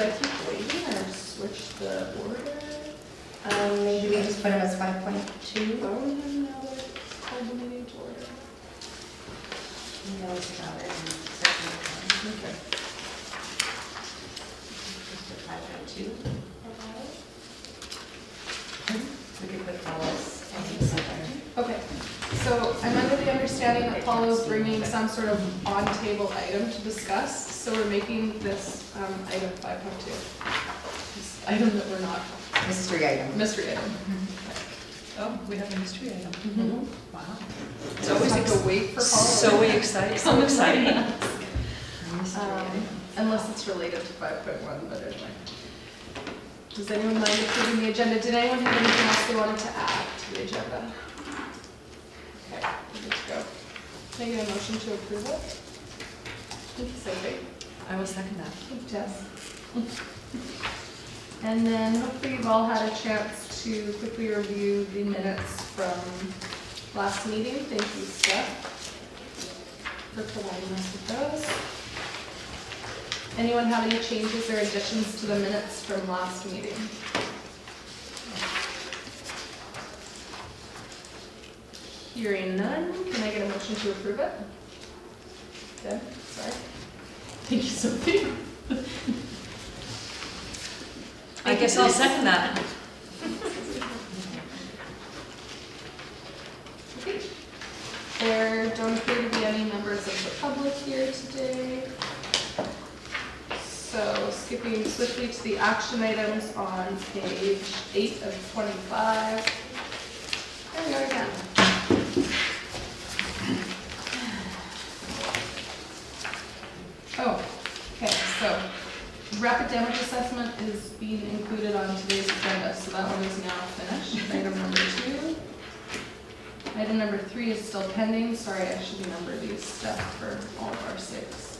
I keep waiting or switch the order? Maybe we just put them as 5.2. Oh, no, it's called the meeting to order. We always have it in section 1. Okay. Just put 5.2. We could put follows somewhere. Okay, so I'm under the understanding that Paul is bringing some sort of on-table item to discuss, so we're making this item 5.2. This item that we're not, Mystery item. mystery item. Oh, we have a mystery item. Mhm. Wow. So we have to wait for Paul. So exciting, so exciting. Unless it's related to 5.1, but anyway. Does anyone mind approving the agenda? Did anyone have anything else they wanted to add to the agenda? Okay, we're good to go. Can I get a motion to approve it? Thank you, Sophie. I will second that. Thank you, Jess. And then hopefully you've all had a chance to quickly review the minutes from last meeting. Thank you, Steph, for providing us with those. Anyone have any changes or additions to the minutes from last meeting? Hearing none, can I get a motion to approve it? Deb, sorry. Thank you, Sophie. I guess I'll second that. Okay. There don't appear to be any members of the public here today. So skipping swiftly to the action items on page 8 of 25. There we are again. Oh, okay, so rapid damage assessment is being included on today's agenda, so that one is now finished. Item number 2. Item number 3 is still pending. Sorry, I should number these stuff for all of our 6.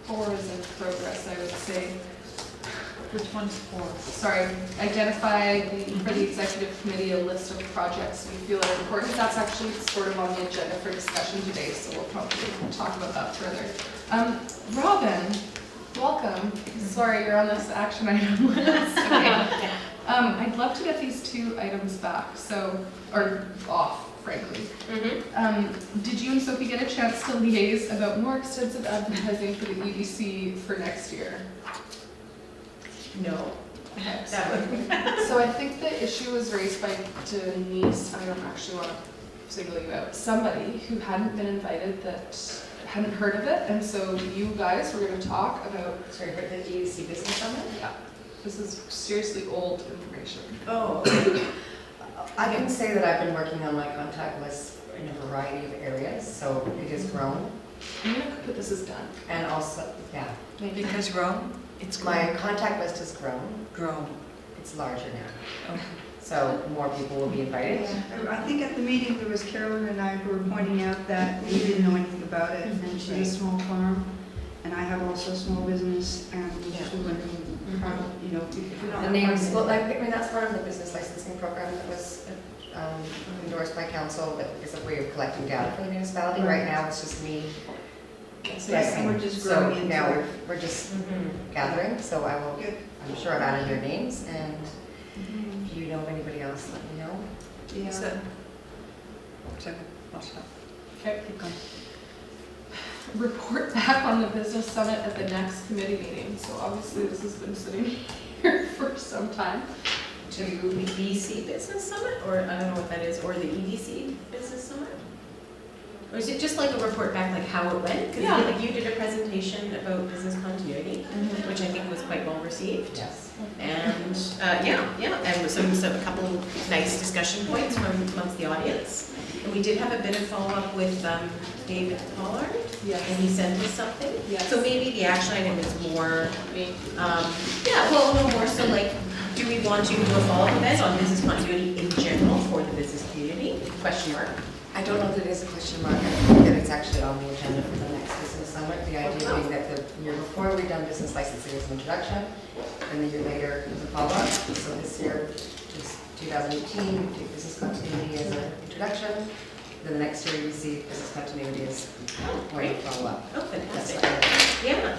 4 is in progress, I would say. Which one's 4? Sorry, identify for the executive committee a list of projects we feel are important. That's actually sort of on the agenda for discussion today, so we'll probably talk about that further. Robin, welcome. Sorry, you're on this action item list. Okay. I'd love to get these 2 items back, or off, frankly. Did you and Sophie get a chance to liaise about more extensive advertising for the EDC for next year? No. Okay, so I think the issue was raised by Denise. I don't actually want to single you out. Somebody who hadn't been invited that hadn't heard of it, and so you guys were going to talk about. Sorry, for the EDC Business Summit? Yeah, this is seriously old information. Oh, I can say that I've been working on my contact list in a variety of areas, so it has grown. I'm going to put this as done. And also, yeah, Maybe. Because Rome, it's my contact list has grown. grown. It's larger now. Okay. So more people will be invited. Yeah, I think at the meeting there was Carolyn and I who were pointing out that we didn't know anything about it, and she's a small farm, and I have also a small business, and we just were wondering how, you know, if we don't The have names, money. well, I mean, that's part of the business licensing program that was endorsed by council, that is a way of collecting data for the municipality. Right now, it's just me. Yes, and we're just So growing into now it. we're just gathering, so I will, Good. I'm sure I've added their names, and if you know of anybody else, let me know. Yeah. So I'll stop. Okay. Keep going. Report back on the business summit at the next committee meeting. So obviously this has been sitting here for some time. To the BC Business Summit, or I don't know what that is, or the EDC Business Summit? Or is it just like a report back, like how it went? Because Yeah. like you did a presentation about business continuity, which I think was quite well received. Yes. And and so a couple of nice discussion points from amongst the audience. And we did have a bit of follow-up with David Pollard, Yes. and he sent us something. Yes. So maybe the action item is more, Me. no more so like, do we want to do a follow-up event on business continuity in general for the business community? Question mark. I don't know that it is a question mark. I think that it's actually on the agenda for the next business summit. The idea being that the year before we done business licensing as an introduction, and the year later was a follow-up. So this year is 2018, we take business continuity as an introduction. Then the next year we see business continuity as more of a follow-up. Oh, fantastic. That's right. Yeah,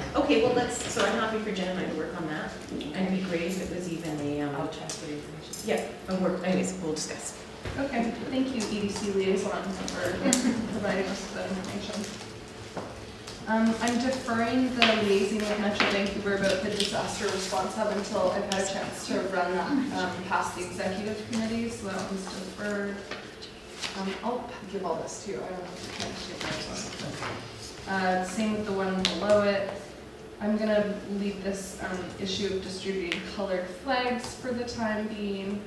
well, so I'm happy for Jen and I to work on that. And it'd be great if it was even I'll transfer the information. yeah, a work, anyways, we'll discuss. Okay, thank you, EDC liaison, for providing us with that information. I'm deferring the liaising with Metro Vancouver about the disaster response hub until I've had a chance to run that past the executive committee, so that one's deferred. I'll give all this to you, I don't know if you can take those. Same with the one below it. I'm gonna leave this issue of distributing colored flags for the time being.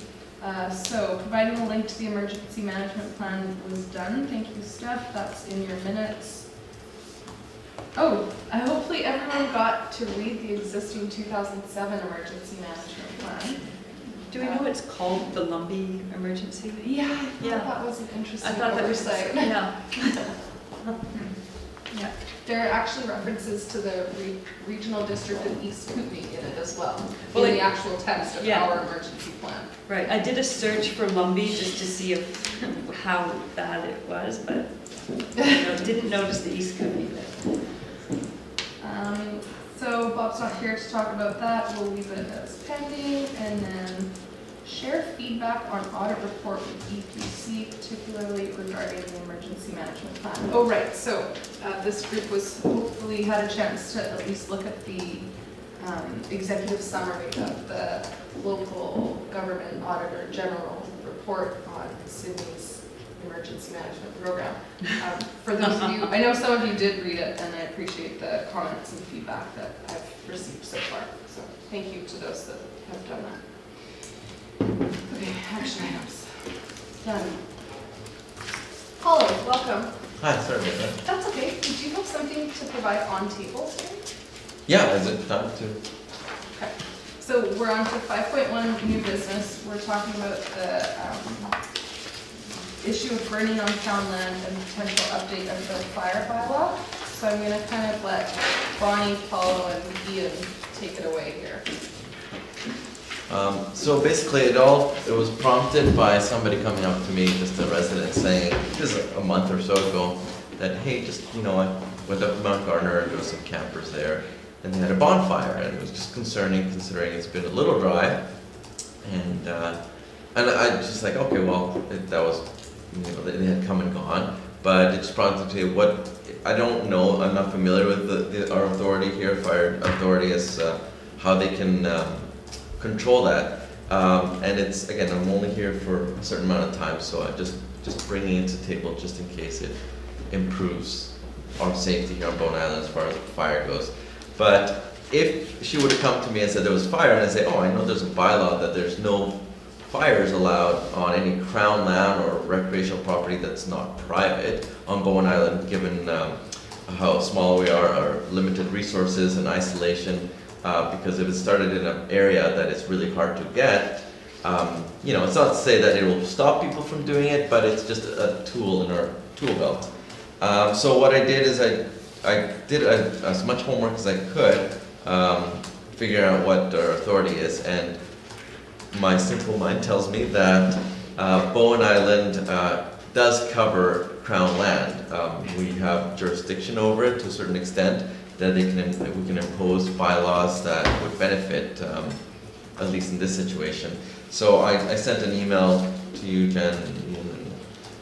So providing a link to the emergency management plan was done. Thank you, Steph. That's in your minutes. Oh, hopefully everyone got to read the existing 2007 emergency management plan. Do we know it's called the Lumbee emergency? Yeah, I thought Yeah. that was an interesting I thought that was, oversight. yeah. Yeah, there are actually references to the regional district of East Kootenai in it as well, Well, in the actual text of yeah. our emergency plan. Right, I did a search for Lumbee just to see how bad it was, but didn't notice the East Kootenai bit. So Bob's not here to talk about that, we'll leave it as pending, and then share feedback on audit report with EPC, particularly regarding the emergency management plan. Oh, right, so this group was hopefully had a chance to at least look at the executive summary of the local government auditor general report on Sydney's emergency management program. For those of you, I know some of you did read it, and I appreciate the comments and feedback that I've received so far. So thank you to those that have done that. Okay, action items. Done. Paulo, welcome. Hi, sorry about that. That's okay. Did you have something to provide on table today? Yeah, is it time to? Okay. So we're on to 5.1 new business. We're talking about the issue of burning on town land and potential update of the fire bylaw. So I'm going to kind of let Bonnie, Paulo, and Ian take it away here. So basically it was prompted by somebody coming up to me, just a resident, saying, this is a month or so ago, that hey, just, I went up to Mount Gardner, there was some campers there, and they had a bonfire, and it was just concerning considering it's been a little dry, and I just like, okay, well, that was, they had come and gone, but it just prompted me what, I don't know, I'm not familiar with our authority here, fire authority, as how they can control that, and it's, again, I'm only here for a certain amount of time, so I'm just bringing it to the table just in case it improves our safety here on Bowen Island as far as fire goes. But if she would have come to me and said there was fire, and I say, oh, I know there's a bylaw that there's no fires allowed on any crown land or recreational property that's not private on Bowen Island, given how small we are, our limited resources and isolation. Because if it started in an area that is really hard to get, it's not to say that it will stop people from doing it, but it's just a tool in our tool belt. So what I did is I did as much homework as I could, figure out what our authority is, and my simple mind tells me that Bowen Island does cover Crown land. We have jurisdiction over it to a certain extent, that we can impose bylaws that would benefit, at least in this situation. So I sent an email to you, Jen,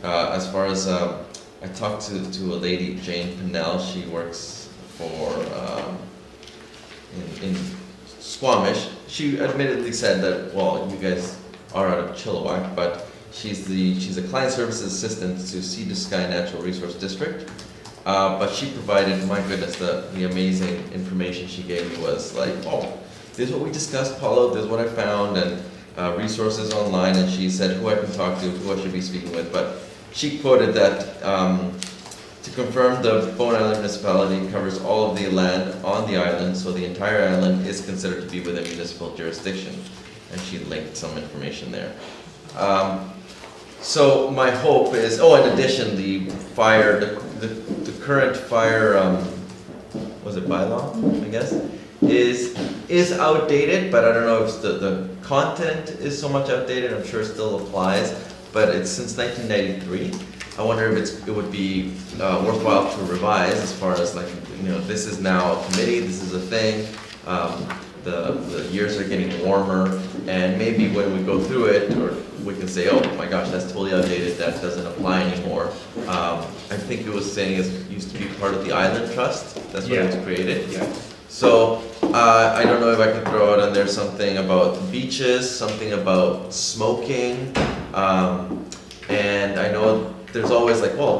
as far as I talked to a lady, Jane Pinnell. She works for in Squamish. She admittedly said that, well, you guys are out of Chilliwack, but she's a client services assistant to Sea to Sky Natural Resource District. But she provided, my goodness, the amazing information she gave me was like, oh, this is what we discussed, Paulo, this is what I found, and resources online, and she said who I can talk to, who I should be speaking with. But she quoted that to confirm, the Bowen Island municipality covers all of the land on the island, so the entire island is considered to be within municipal jurisdiction. And she linked some information there. So my hope is, in addition, the current fire, was it bylaw, I guess, is outdated, but I don't know if the content is so much outdated. I'm sure it still applies, but it's since 1993. I wonder if it would be worthwhile to revise as far as like, this is now a committee, this is a thing. The years are getting warmer, and maybe when we go through it, or we can say, oh my gosh, that's totally outdated, that doesn't apply anymore. I think it was saying it used to be part of the Island Trust, that's when it was created. Yeah. So, I don't know if I could throw out on there something about beaches, something about smoking, and I know there's always like, well,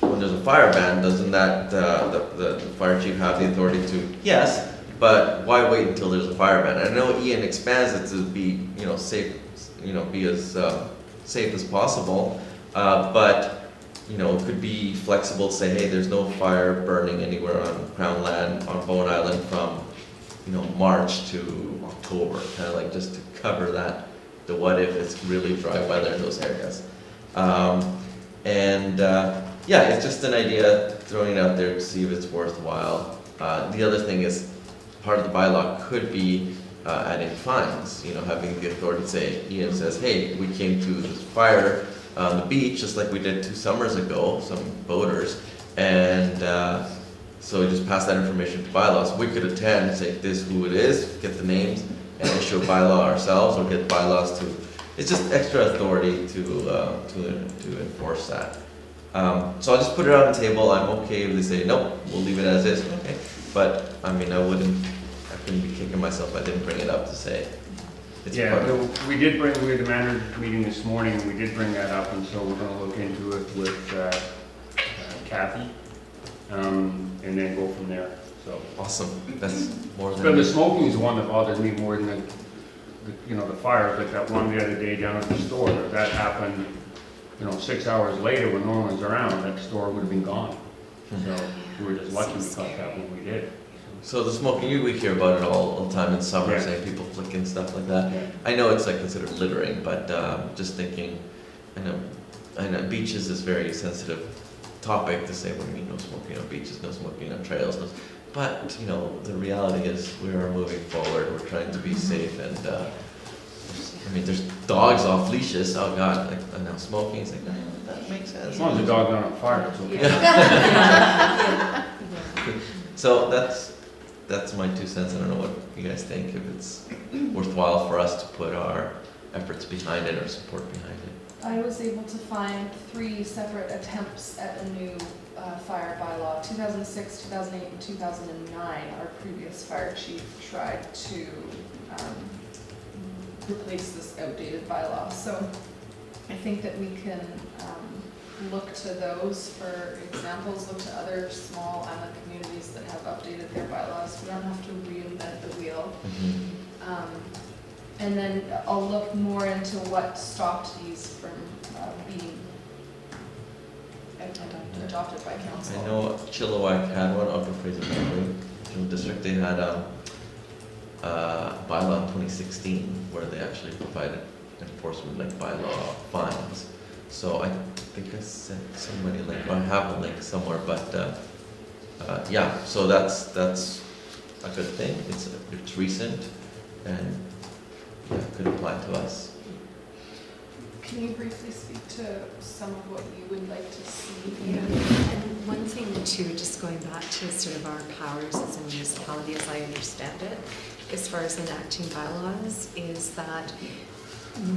when there's a fire ban, doesn't that, the fire chief have the authority to? Yes, but why wait until there's a fire ban? I know Ian expands it to be, safe, be as safe as possible, but it could be flexible to say, hey, there's no fire burning anywhere on Crown land, on Bowen Island from, March to October, kind of like just to cover that, the what if it's really dry weather in those areas. Yeah, it's just an idea, throwing it out there to see if it's worthwhile. The other thing is, part of the bylaw could be adding fines, having the authority to say, Ian says, hey, we came to this fire on the beach, just like we did 2 summers ago, some boaters, and so we just pass that information to bylaws. We could attend, say this is who it is, get the names, and issue a bylaw ourselves, or get bylaws to, it's just extra authority to enforce that. So I'll just put it on the table. I'm okay if they say, nope, we'll leave it as is, okay. But, I couldn't be kicking myself if I didn't bring it up to say. It's Yeah, part of, we had the manager meeting this morning, and we did bring that up, and so we're gonna look into it with Kathy, and then go from there, so. awesome, that's more But than, the smoking is the one that bothers me more than the fire, like that one the other day down at the store, if that happened, 6 hours later when no one's around, that store would have been gone. So we were just lucky we caught that when we did. so the smoking, we hear about it all the time in summer, Yeah. saying people flicking stuff like that. Yeah. I know it's like considered littering, but just thinking, I know beaches is very sensitive topic to say, what do you mean no smoking on beaches, no smoking on trails, but the reality is we are moving forward, we're trying to be safe, and there's dogs off leashes, oh god, and now smoking, it's like, that makes sense. As long as the dog's not on fire, it's okay. So that's my 2 cents. I don't know what you guys think, if it's worthwhile for us to put our efforts behind it or support behind it. I was able to find 3 separate attempts at a new fire bylaw. 2006, 2008, and 2009, our previous fire chief tried to replace this outdated bylaw. So I think that we can look to those for examples, look to other small island communities that have updated their bylaws. We don't have to reinvent the wheel. And then I'll look more into what stopped these from being adopted by council. I know Chilliwack had one, Upper Fraser Valley Regional District, they had a bylaw in 2016 where they actually provided enforcement like bylaw fines. So I think I sent somebody a link, or I have a link somewhere, but yeah, so that's a good thing. It's recent, and yeah, could apply to us. Can you briefly speak to some of what you would like to see? Yeah, and one thing too, just going back to sort of our powers as a municipality, as I understand it, as far as enacting bylaws, is that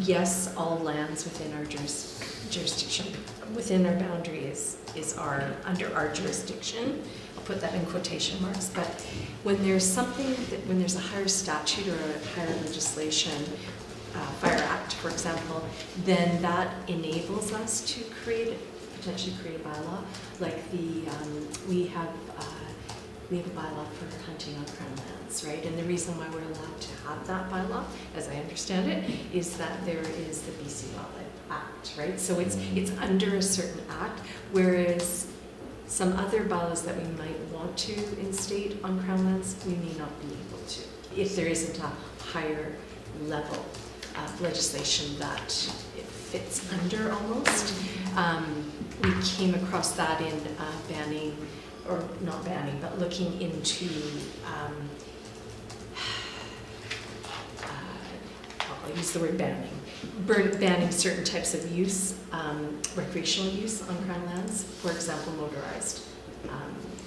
yes, all lands within our jurisdiction, within our boundaries is under our jurisdiction. I'll put that in quotation marks, but when there's something when there's a higher statute or a higher legislation, Fire Act, for example, then that enables us to potentially create a bylaw. Like we have a bylaw for hunting on Crown lands, right? And the reason why we're allowed to have that bylaw, as I understand it, is that there is the BC Wildlife Act, right? So it's under a certain act, whereas some other bylaws that we might want to instate on Crown lands, we may not be able to, if there isn't a higher level legislation that it fits under almost. We came across that in banning, or not banning, but looking into I'll use the word banning, banning certain types of use, recreational use on Crown lands, for example, motorized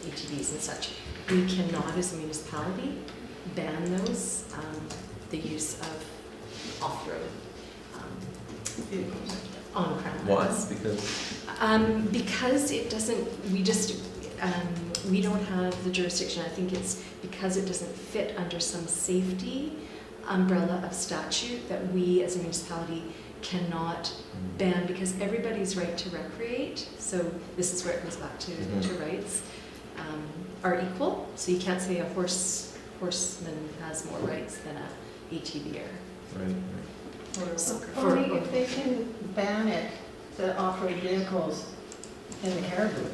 ATVs and such. We cannot, as a municipality, ban those, the use of off-road vehicles on Crown Why? lands. Because Because it doesn't, we don't have the jurisdiction. I think it's because it doesn't fit under some safety umbrella of statute that we as a municipality cannot ban, because everybody's right to recreate, so this is where it goes back to rights, are equal. So you can't say a horseman has more rights than a ATVer. right. Only if they can ban it, the off-road vehicles in the Caribou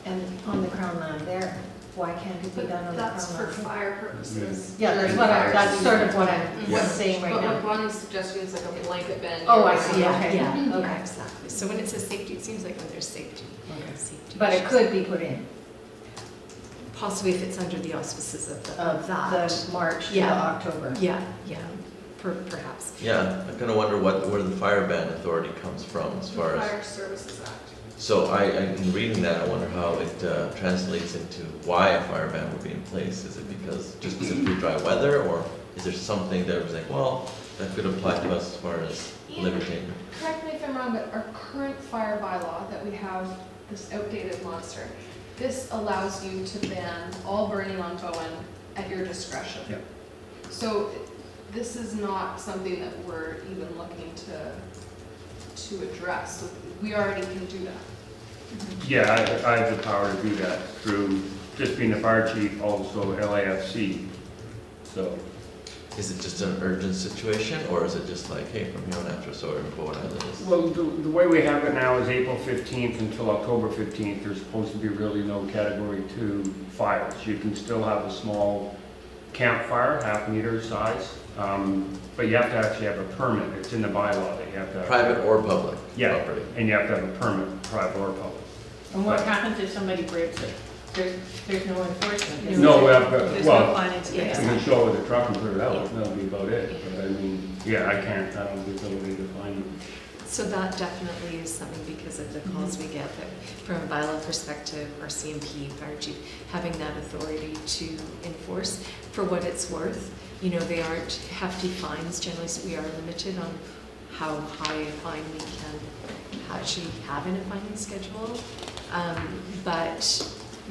and on the Crown land there, why can't it be done on the Crown land? That's for fire purposes. Yeah, that's sort of what I'm saying right But now. what Bonnie's suggesting is like a blanket ban. Oh, I see, okay. Yeah, Okay. exactly. So when it says safety, it seems like when there's safety. Okay. Safety But it issues. could be put in Possibly if it's under the auspices of of that. the March to the Yeah. October. Yeah, perhaps. Yeah, I kind of wonder where the fire ban authority comes from as far as. Fire Services Act. So in reading that, I wonder how it translates into why a fire ban would be in place. Is it because just simply dry weather, or is there something that was like, well, that could apply to us as far as limiting? Correct me if I'm wrong, but our current fire bylaw that we have, this outdated monster, this allows you to ban all burning on Bowen at your discretion. Yeah. So this is not something that we're even looking to address. We already can do that. Yeah, I have the power to do that through just being the fire chief, also LAFC. So, Is it just an urgent situation, or is it just like, hey, from here on after, so Bowen Island is? well, the way we have it now is April 15th until October 15th. There's supposed to be really no Category 2 fires. You can still have a small campfire, half-meter size, but you have to actually have a permit. It's in the bylaw that you have to have. Private or public Yeah, property? and you have to have a permit, private or public. And what happens if somebody breaks it? There's no enforcement. is No, there? There's no well, findings you against can that. show with a truck and put it out, that'll be about it. But I mean, yeah, I don't have the ability to find them. So that definitely is something, because of the calls we get, that from a bylaw perspective, our CMP, fire chief, having that authority to enforce. For what it's worth, they aren't hefty fines generally, so we are limited on how high a fine we can actually have in a fining schedule. But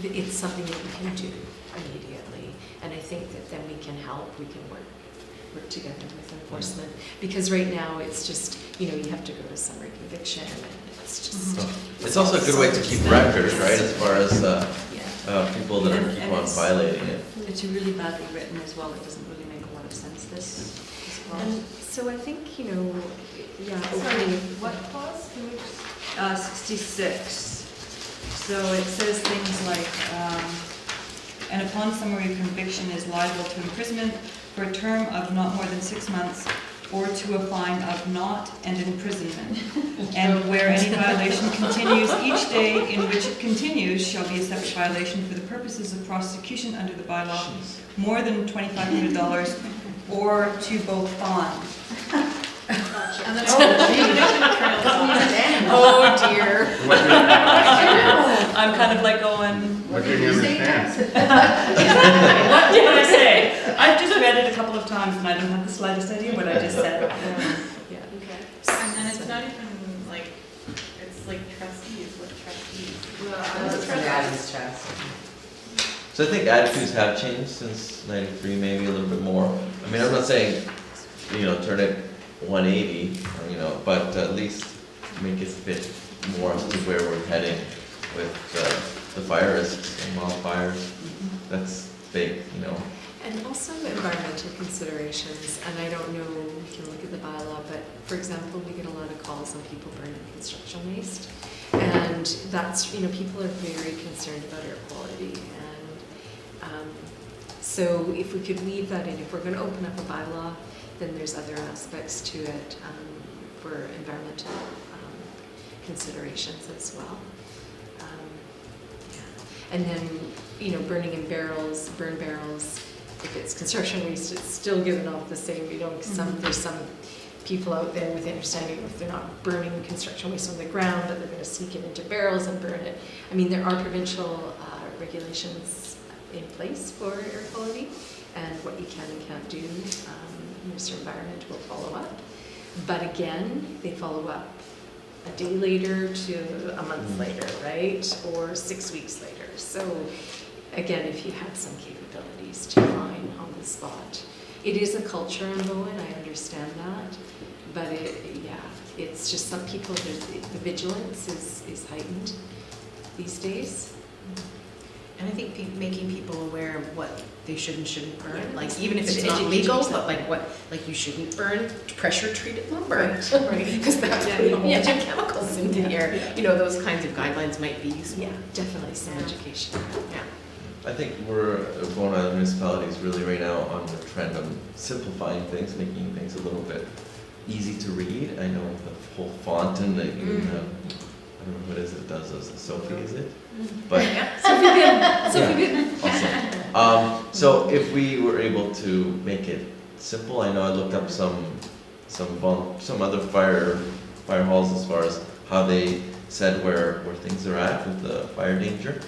it's something that we can do immediately. And I think that then we can help, we can work together with enforcement. Because right now, it's just, you have to go to summary conviction, and it's just. It's also a good way to keep records, right, as far as Yeah. people that are And keep on it's- violating it. It's really badly written as well. It doesn't really make a lot of sense, this as And so I think, Sorry, opening. what clause? Can we just? well. 66. So it says things like, and upon summary conviction is liable to imprisonment for a term of not more than 6 months, or to a fine of not and imprisonment. And where any violation continues, each day in which it continues shall be a separate violation for the purposes of prosecution under the bylaw, more than $2,500, or to both fine. And then Oh dear. I'm kind of like going, What did you understand? what did I say? I've just read it a couple of times and I don't have the slightest idea what I just said. Yeah. And then it's not even like, it's like trustees, what trustees? It's an Adam's chest. So I think attitudes have changed since '93, maybe a little bit more. I mean, I'm not saying, turn it 180, but at least make it fit more as to where we're heading with the fire risks and wildfires. That's big, And also environmental considerations, and I don't know, we can look at the bylaw, but for example, we get a lot of calls on people burning construction waste. And that's, people are very concerned about air quality. And so if we could leave that in, if we're going to open up a bylaw, then there's other aspects to it for environmental considerations as well. And then, burning in barrels, burn barrels, if it's construction waste, it's still given off the same, there's some people out there with the understanding if they're not burning construction waste on the ground, that they're going to sneak it into barrels and burn it. I mean, there are provincial regulations in place for air quality and what you can and can't do. Minister of Environment will follow up. But again, they follow up a day later to a month later, right? Or 6 weeks later. So again, if you had some capabilities to mine on the spot. It is a culture in Bowen, I understand that. But it's just some people, the vigilance is heightened these days. And I think making people aware of what they should and shouldn't burn, Yeah. like even if It's it's not education legal, yourself. but like you shouldn't burn pressure treated lumber. Right. Because that's Yeah, putting a whole yeah. bunch of chemicals into the air. You know, those kinds of guidelines might be useful. Yeah, definitely some education. Yeah. I think we're going on municipalities really right now on the trend of simplifying things, making things a little bit easy to read. I know the whole font and the, I don't know what is it does this, Sophie, is it? But Sophie good. awesome. So if we were able to make it simple, I know I looked up some other fire halls as far as how they said where things are at with the fire danger.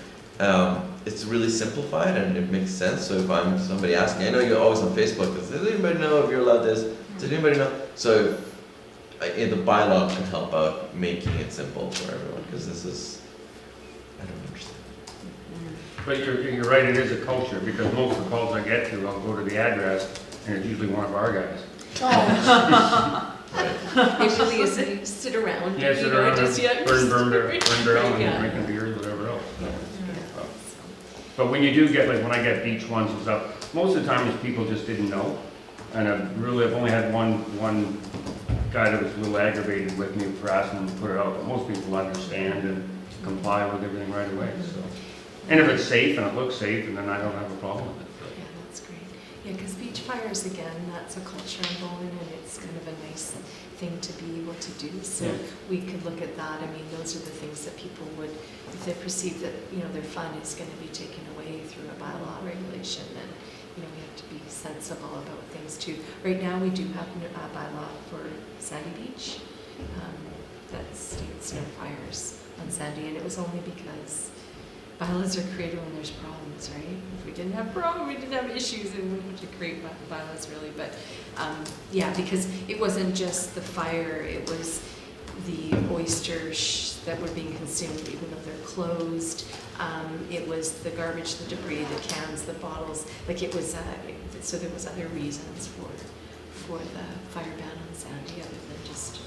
It's really simplified and it makes sense. So if I'm somebody asking, I know you're always on Facebook, does anybody know if you're allowed this? Does anybody know? So if the bylaw could help out making it simple for everyone, because this is, I don't understand. But you're right, it is a culture, because most of the calls I get to, I'll go to the address, and it's usually one of our guys. It really is, you sit around. Yeah, sit you know, around just, and burn barrel Yeah. and drinking beers, whatever else. But when you do get, like when I get beach ones and stuff, most of the time it's people just didn't know. And I've only had one guy that was a little aggravated with me for asking him to put it out, but most people understand and comply with everything right away, so. And if it's safe and it looks safe, and then I don't have a problem with it. Yeah, that's great. Yeah, because beach fires, again, that's a culture in Bowen, and it's kind of a nice thing to be able to do. So we could look at that. I mean, those are the things that people would, if they perceive that, their fun is going to be taken away through a bylaw regulation, then, we have to be sensible about things too. Right now, we do have a bylaw for Sandy Beach that states no fires on Sandy, and it was only because bylaws are created when there's problems, right? If we didn't have problems, we didn't have issues, and we wouldn't have to create bylaws really. But because it wasn't just the fire, it was the oysters that were being consumed, even though they're closed. It was the garbage, the debris, the cans, the bottles. Like it was, so there was other reasons for the fire ban on Sandy, other than just.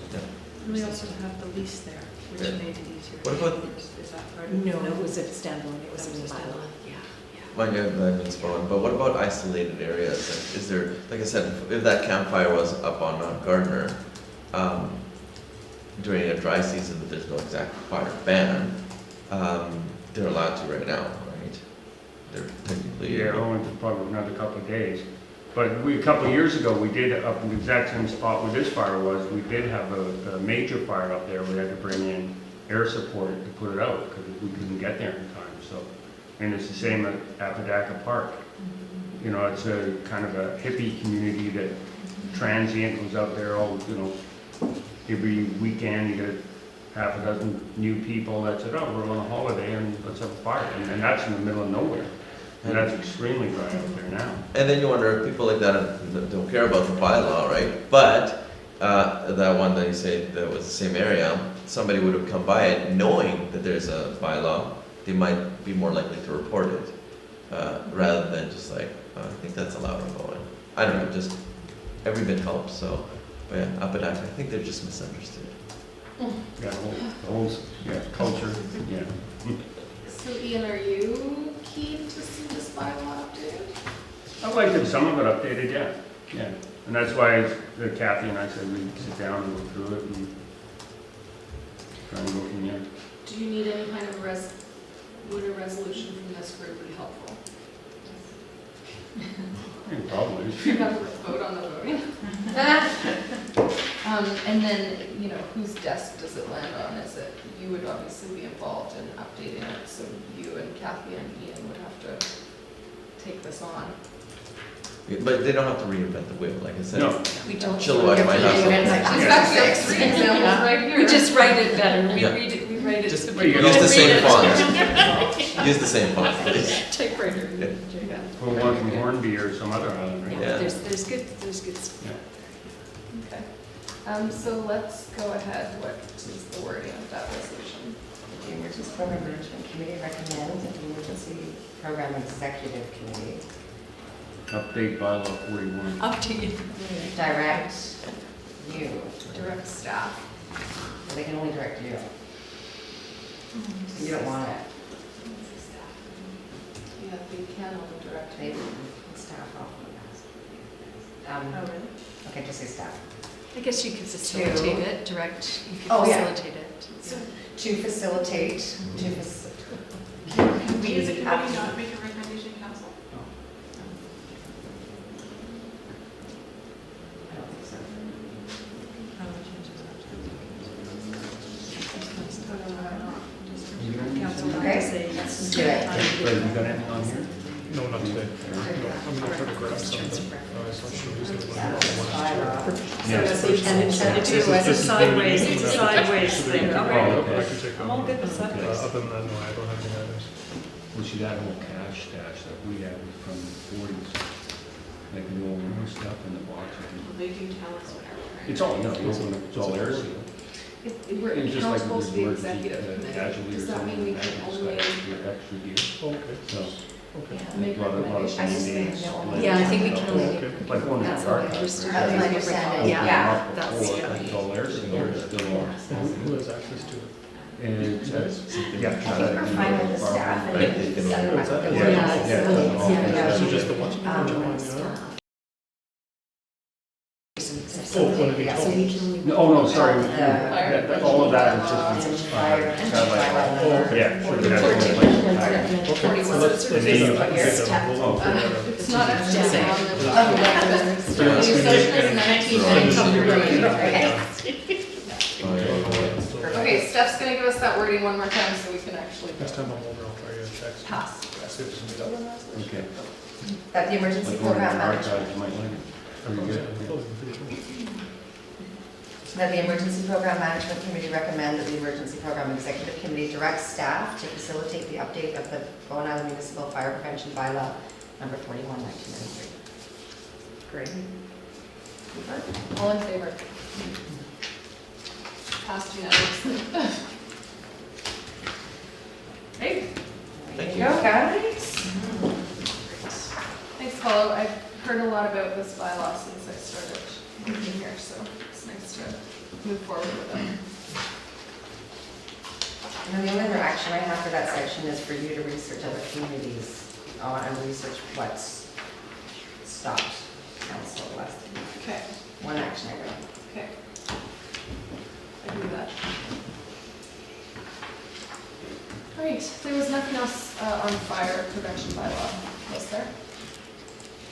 And we also have the lease there, which Yeah. made it easier. What about- Is that part of it? No, it was a standalone. It was That in the was a bylaw. standalone. Yeah. Mine, that's fine, but what about isolated areas? Like, is there, like I said, if that campfire was up on Mount Gardner, during a dry season, but there's no exact fire ban, they're allowed to right now, right? They're technically. Yeah, only for probably another couple of days. But a couple of years ago, we did, up in the exact same spot where this fire was, we did have a major fire up there. We had to bring in air support to put it out, because we couldn't get there in time, so. And it's the same at Apodaca Park. It's a kind of a hippie community that transient was out there all, every weekend, you get half a dozen new people that said, oh, we're on a holiday and let's have a fire. And that's in the middle of nowhere. And that's extremely dry out there now. And then you wonder, if people like that don't care about the bylaw, right? But that one that you say that was the same area, somebody would have come by it knowing that there's a bylaw, they might be more likely to report it, rather than just like, oh, I think that's allowed or going. I don't know, just every bit helps, so. But yeah, Apodaca, I think they're just misunderstood. Yeah, the whole culture, yeah. So Ian, are you keen to see this bylaw updated? I'd like to have some of it updated, yeah. And that's why Kathy and I said we'd sit down and go through it and try and go from there. Do you need any kind of would a resolution from this group be helpful? Yeah, probably. You have to vote on the voting. And then, whose desk does it land on? Is it, you would obviously be involved in updating it, so you and Kathy and Ian would have to take this on. But they don't have to reinvent the wheel, like I said. No. We don't. Chilliwack might have some. In fact, we have 3 examples right here. We just write it better, we Yeah. read it, we write it. Just so Well, you people can use the can same read it. font. Use the same font, please. Typewriter. Yeah. Or one from Hornby or some other island, right? Yeah. There's good stuff. Okay. So let's go ahead. What is the wording of that resolution? The Emergency Program Management Committee recommends that the Emergency Program Executive Committee Update bylaw 41. Up to you. direct you. Direct staff. They can only direct you. You don't want it. Yeah, they can only direct. They staff off. really? Okay, just say staff. I guess you could facilitate it, direct, you could Oh, yeah. facilitate it. So, to facilitate, Can we as a committee not make a recommendation to council? I don't think so. Council would Okay. say Let's yes. do it. Ray, you got anything on here? No, not today. No, I'm gonna try to grab something. I saw she was using Yeah, one. bylaw. So that's what you intended to do, as a sideways, it's a sideways thing, Oh, okay. I can take I'm all that. good with sideways. Other than that, no, I don't have any others. Well, see, that whole cash stash that we had was from the 40s. Like the old rumor stuff in the boxes. Well, they do tell us whatever. right? It's all, no, you open it, it's all air sealed. We're It's just like accountable to the emergency, executive committee. casualty or Does that mean we something, can that's only like your extra gear. Oh, okay, So, okay. make a lot of recommendations? I just Band-Aids, think no. like- Yeah, I think we can only, Okay. Like one of that's the all I archives. understood. That's my understanding, Yeah, yeah. that's, Before, yeah. it's all air sealed, it's still on. Who has access to it? And it's, yeah. I think we're fine with the staff and Right. then send them out. Yeah. Yeah. So just the one? Oh, when it Yeah. So we can only. No, oh, no, sorry. The- All of that is And just. fire and satellite. Oh, okay. Yeah. sure, that's Fourteen. only like- Okay. 41. So let's, And then you- I can take that. We'll figure that out. It's not actually on the. Yeah. The assumption is 1990. Okay, Steph's gonna give us that wording one more time so we can actually Next time I'm over, I'll try to check. pass. See if there's any double. Okay. That the Emergency Like one of Program the Management, archives, you might like it. Are you good? that the Emergency Program Management Committee recommend that the Emergency Program Executive Committee direct staff to facilitate the update of the Bowen Island Municipal Fire Prevention Bylaw number 41, 1993. Great. All in favor? Passed unanimously. Great. Thank There you. go, guys. Thanks, Paulo. I've heard a lot about this bylaw since I started working here, so it's nice to move forward with it. And then the only other action I have for that section is for you to research other communities and research what's stopped council last week. Okay, One action item. okay. I can do that. All right, there was nothing else on fire prevention bylaw, was there?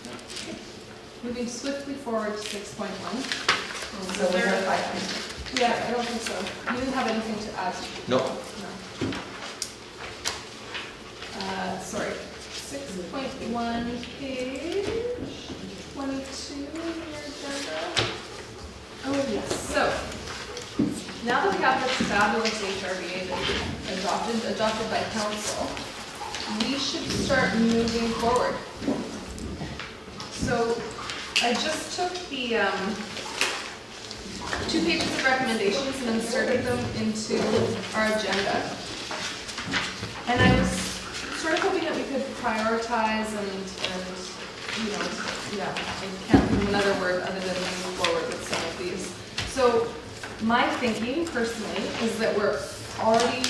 No. Okay. Moving swiftly forward to 6.1. So we're at 5. Yeah, I don't think so. You didn't have anything to add? No. No. Sorry, 6.1, page 22 in your agenda. Oh, yes, so, now that we have this fabulous HRBA that we adopted by council, we should start moving forward. So, I just took the, 2 pages of recommendations and inserted them into our agenda. And I was sort of hoping that we could prioritize and you know, yeah, I can't think of another word other than move forward with some of these. So my thinking personally is that we're already,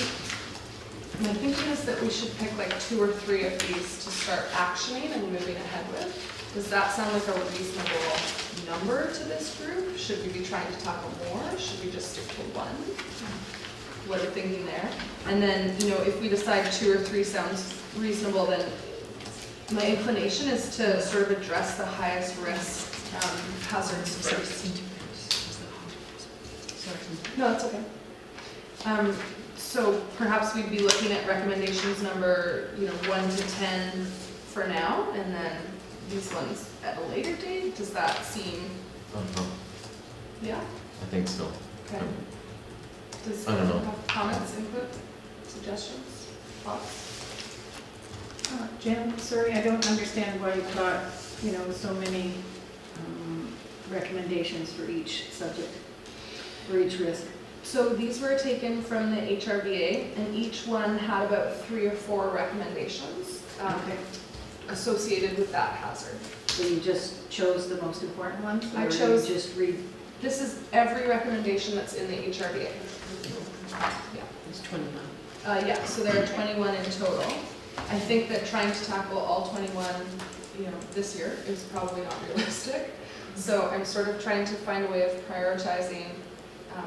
my thinking is that we should pick like 2 or 3 of these to start actioning and moving ahead with. Does that sound like a reasonable number to this group? Should we be trying to tackle more? Should we just stick to 1? What are we thinking there? And then, you know, if we decide 2 or 3 sounds reasonable, then my inclination is to sort of address the highest risk hazards first. No, that's okay. So perhaps we'd be looking at recommendations number, 1 to 10 for now, and then these ones at a later date? Does that seem, yeah? I think so. Okay. Does I don't know. anyone have comments, input, suggestions, thoughts? Jen, sorry, I don't understand why you've got, so many recommendations for each subject, for each risk. So these were taken from the HRBA, and each one had about 3 or 4 recommendations associated with that hazard. So you just chose the most important ones? I or chose- you just read? This is every recommendation that's in the HRBA. Yeah. There's 21. Yeah, so there are 21 in total. I think that trying to tackle all 21, this year is probably not realistic. So I'm sort of trying to find a way of prioritizing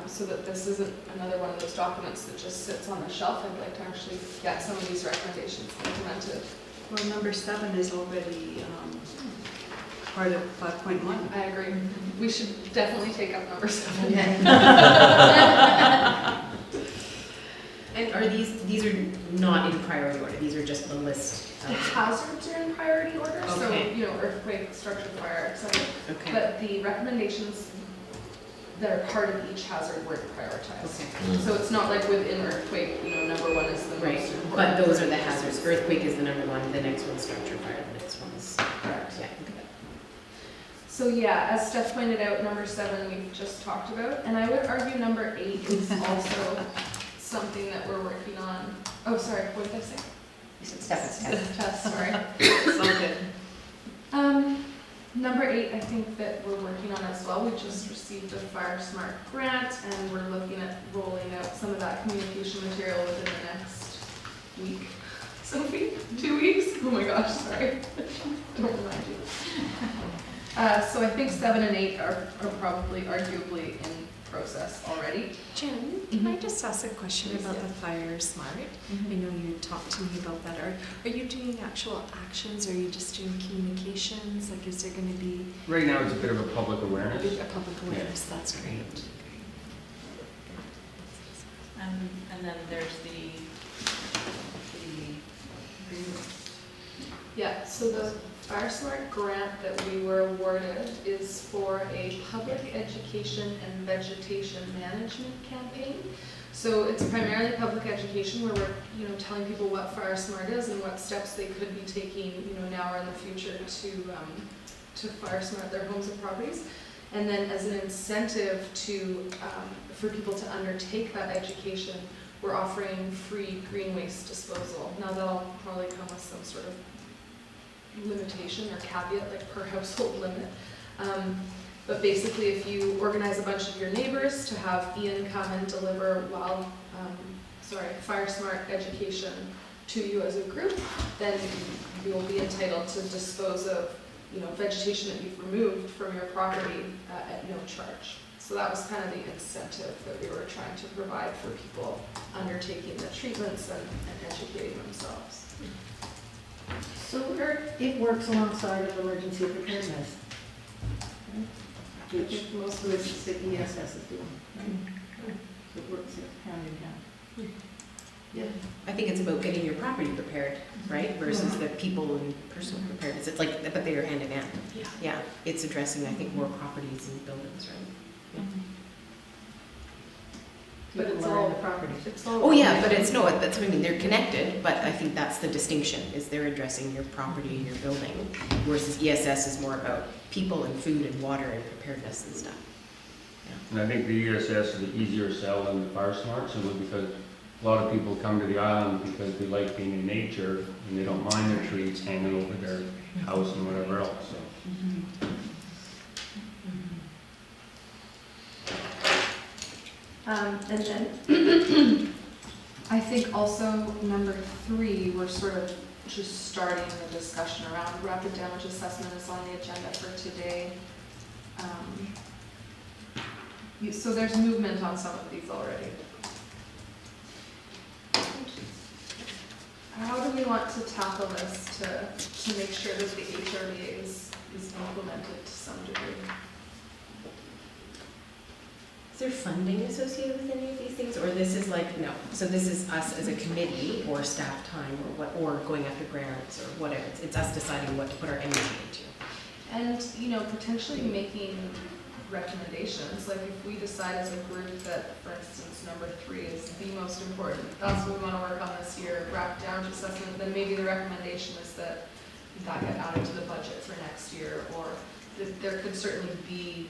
so that this isn't another one of those documents that just sits on the shelf. I'd like to actually get some of these recommendations implemented. Well, number 7 is already part of 5.1. I agree. We should definitely take up number 7. And are these are not in priority order, these are just the list The of, hazards are in priority order, so, Okay. earthquake, structure, fire, etc. okay, But the recommendations that are part of each hazard weren't prioritized. okay. So it's not like within earthquake, number 1 is the most Right, important. but those are the hazards, earthquake is the number 1, the next one's structure fire, the next one's, Correct. yeah, okay. So yeah, as Steph pointed out, number 7 we've just talked about, and I would argue number 8 is also something that we're working on. Oh, sorry, what did I say? You said Steph. Test, sorry. It's all good. Number 8, I think that we're working on as well. We just received a Fire Smart grant, and we're looking at rolling out some of that communication material within the next week. Sophie, 2 weeks? Oh my gosh, sorry. Don't remind you. So I think 7 and 8 are probably arguably in process already. Jen, can I just ask a question about the Fire Smart? I know you talked to me about that. Are you doing actual actions, or are you just doing communications? Like, is there going to be Right now, it's a bit of a public awareness. a public awareness? That's great. And then there's the agreement. Yeah, so the Fire Smart grant that we were awarded is for a public education and vegetation management campaign. So it's primarily public education where we're, telling people what Fire Smart is and what steps they could be taking, now or in the future to Fire Smart their homes and properties. And then as an incentive for people to undertake that education, we're offering free green waste disposal. Now that'll probably come with some sort of limitation or caveat, like per household limit. But basically, if you organize a bunch of your neighbors to have Ian come and deliver Fire Smart education to you as a group, then you will be entitled to dispose of, vegetation that you've removed from your property at no charge. So that was kind of the incentive that we were trying to provide for people undertaking the treatments and educating themselves. So it works alongside of emergency preparedness, which most of it's the ESS is doing, right? It works hand in hand. Yeah. I think it's about getting your property prepared, right, versus the people and personal preparedness, it's like, but they are hand in hand. Yeah. Yeah, it's addressing, I think, more properties and buildings, right? But it's People are all- in the properties. Oh, yeah, but that's what I mean, they're connected, but I think that's the distinction, is they're addressing your property and your building, versus ESS is more about people and food and water and preparedness and stuff. And I think the ESS is an easier sell than the Fire Smart, simply because a lot of people come to the island because they like being in nature and they don't mind their trees hanging over their house and whatever else, so. And then I think also number 3, we're sort of just starting the discussion around rapid damage assessment is on the agenda for today. So there's movement on some of these already. How do we want to tackle this to make sure that the HRBA is implemented to some degree? Is there funding associated with any of these things, or this is like, no, so this is us as a committee, or staff time, or what, or going after grants, or whatever, it's us deciding what to put our energy into. And, you know, potentially making recommendations, like if we decide as a group that, for instance, number 3 is the most important, that's what we want to work on this year, wrap down to assessment, then maybe the recommendation is that that get added to the budget for next year, or there could certainly be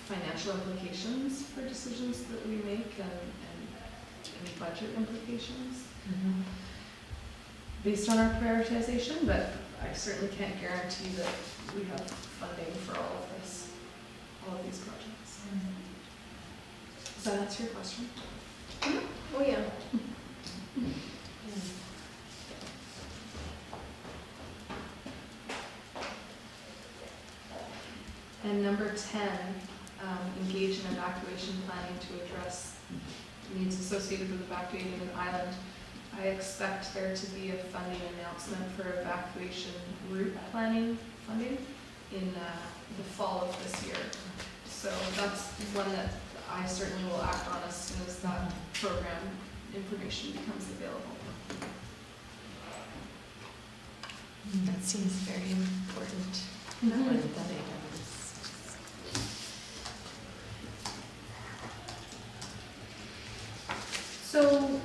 financial implications for decisions that we make, and budget implications based on our prioritization, but I certainly can't guarantee that we have funding for all of this, all of these projects. Does that answer your question? Oh, yeah. And number 10, engage in evacuation planning to address needs associated with evacuating an island. I expect there to be a funding announcement for evacuation route planning funding in the fall of this year. So that's one that I certainly will act on as soon as that program information becomes available. That seems very important. That item is. So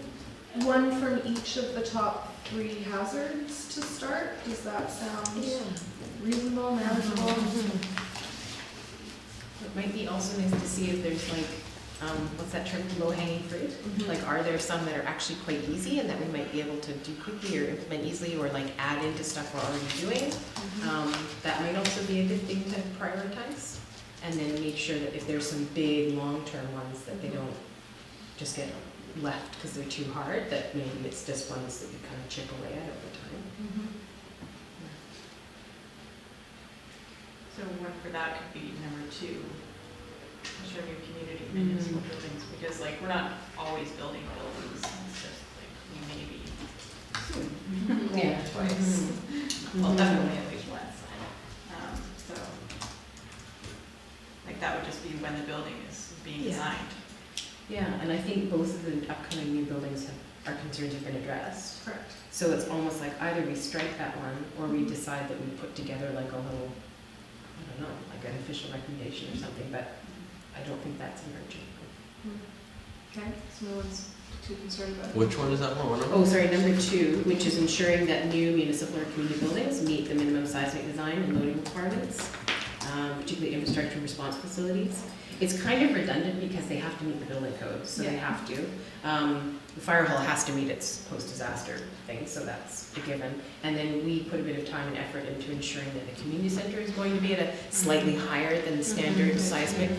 one from each of the top 3 hazards to start. Does that sound reasonable, manageable? It might be also nice to see if there's like, what's that term, low-hanging fruit? Like, are there some that are actually quite easy and that we might be able to do quickly or implement easily, or like add into stuff we're already doing? That might also be a good thing to prioritize, and then make sure that if there's some big long-term ones that they don't just get left because they're too hard, that maybe it's just ones that we kind of chip away at over time. So one for that could be number 2, ensuring your community municipal buildings, because like, we're not always building buildings, it's just like, we may be soon. Yeah. Twice. Well, definitely at least once. So, like, that would just be when the building is being designed. Yeah, and I think both of the upcoming new buildings our concerns have been addressed. Correct. So it's almost like either we strike that one, or we decide that we put together like a little, I don't know, like an official recommendation or something, but I don't think that's emerging. Okay, so no one's too concerned about it. Which one is that one? Oh, sorry, number 2, which is ensuring that new municipal or community buildings meet the minimum seismic design and loading requirements, particularly infrastructure response facilities. It's kind of redundant because they have to meet the building code, so they have to. The fire hall has to meet its post-disaster thing, so that's a given. And then we put a bit of time and effort into ensuring that the community center is going to be at a slightly higher than standard seismic.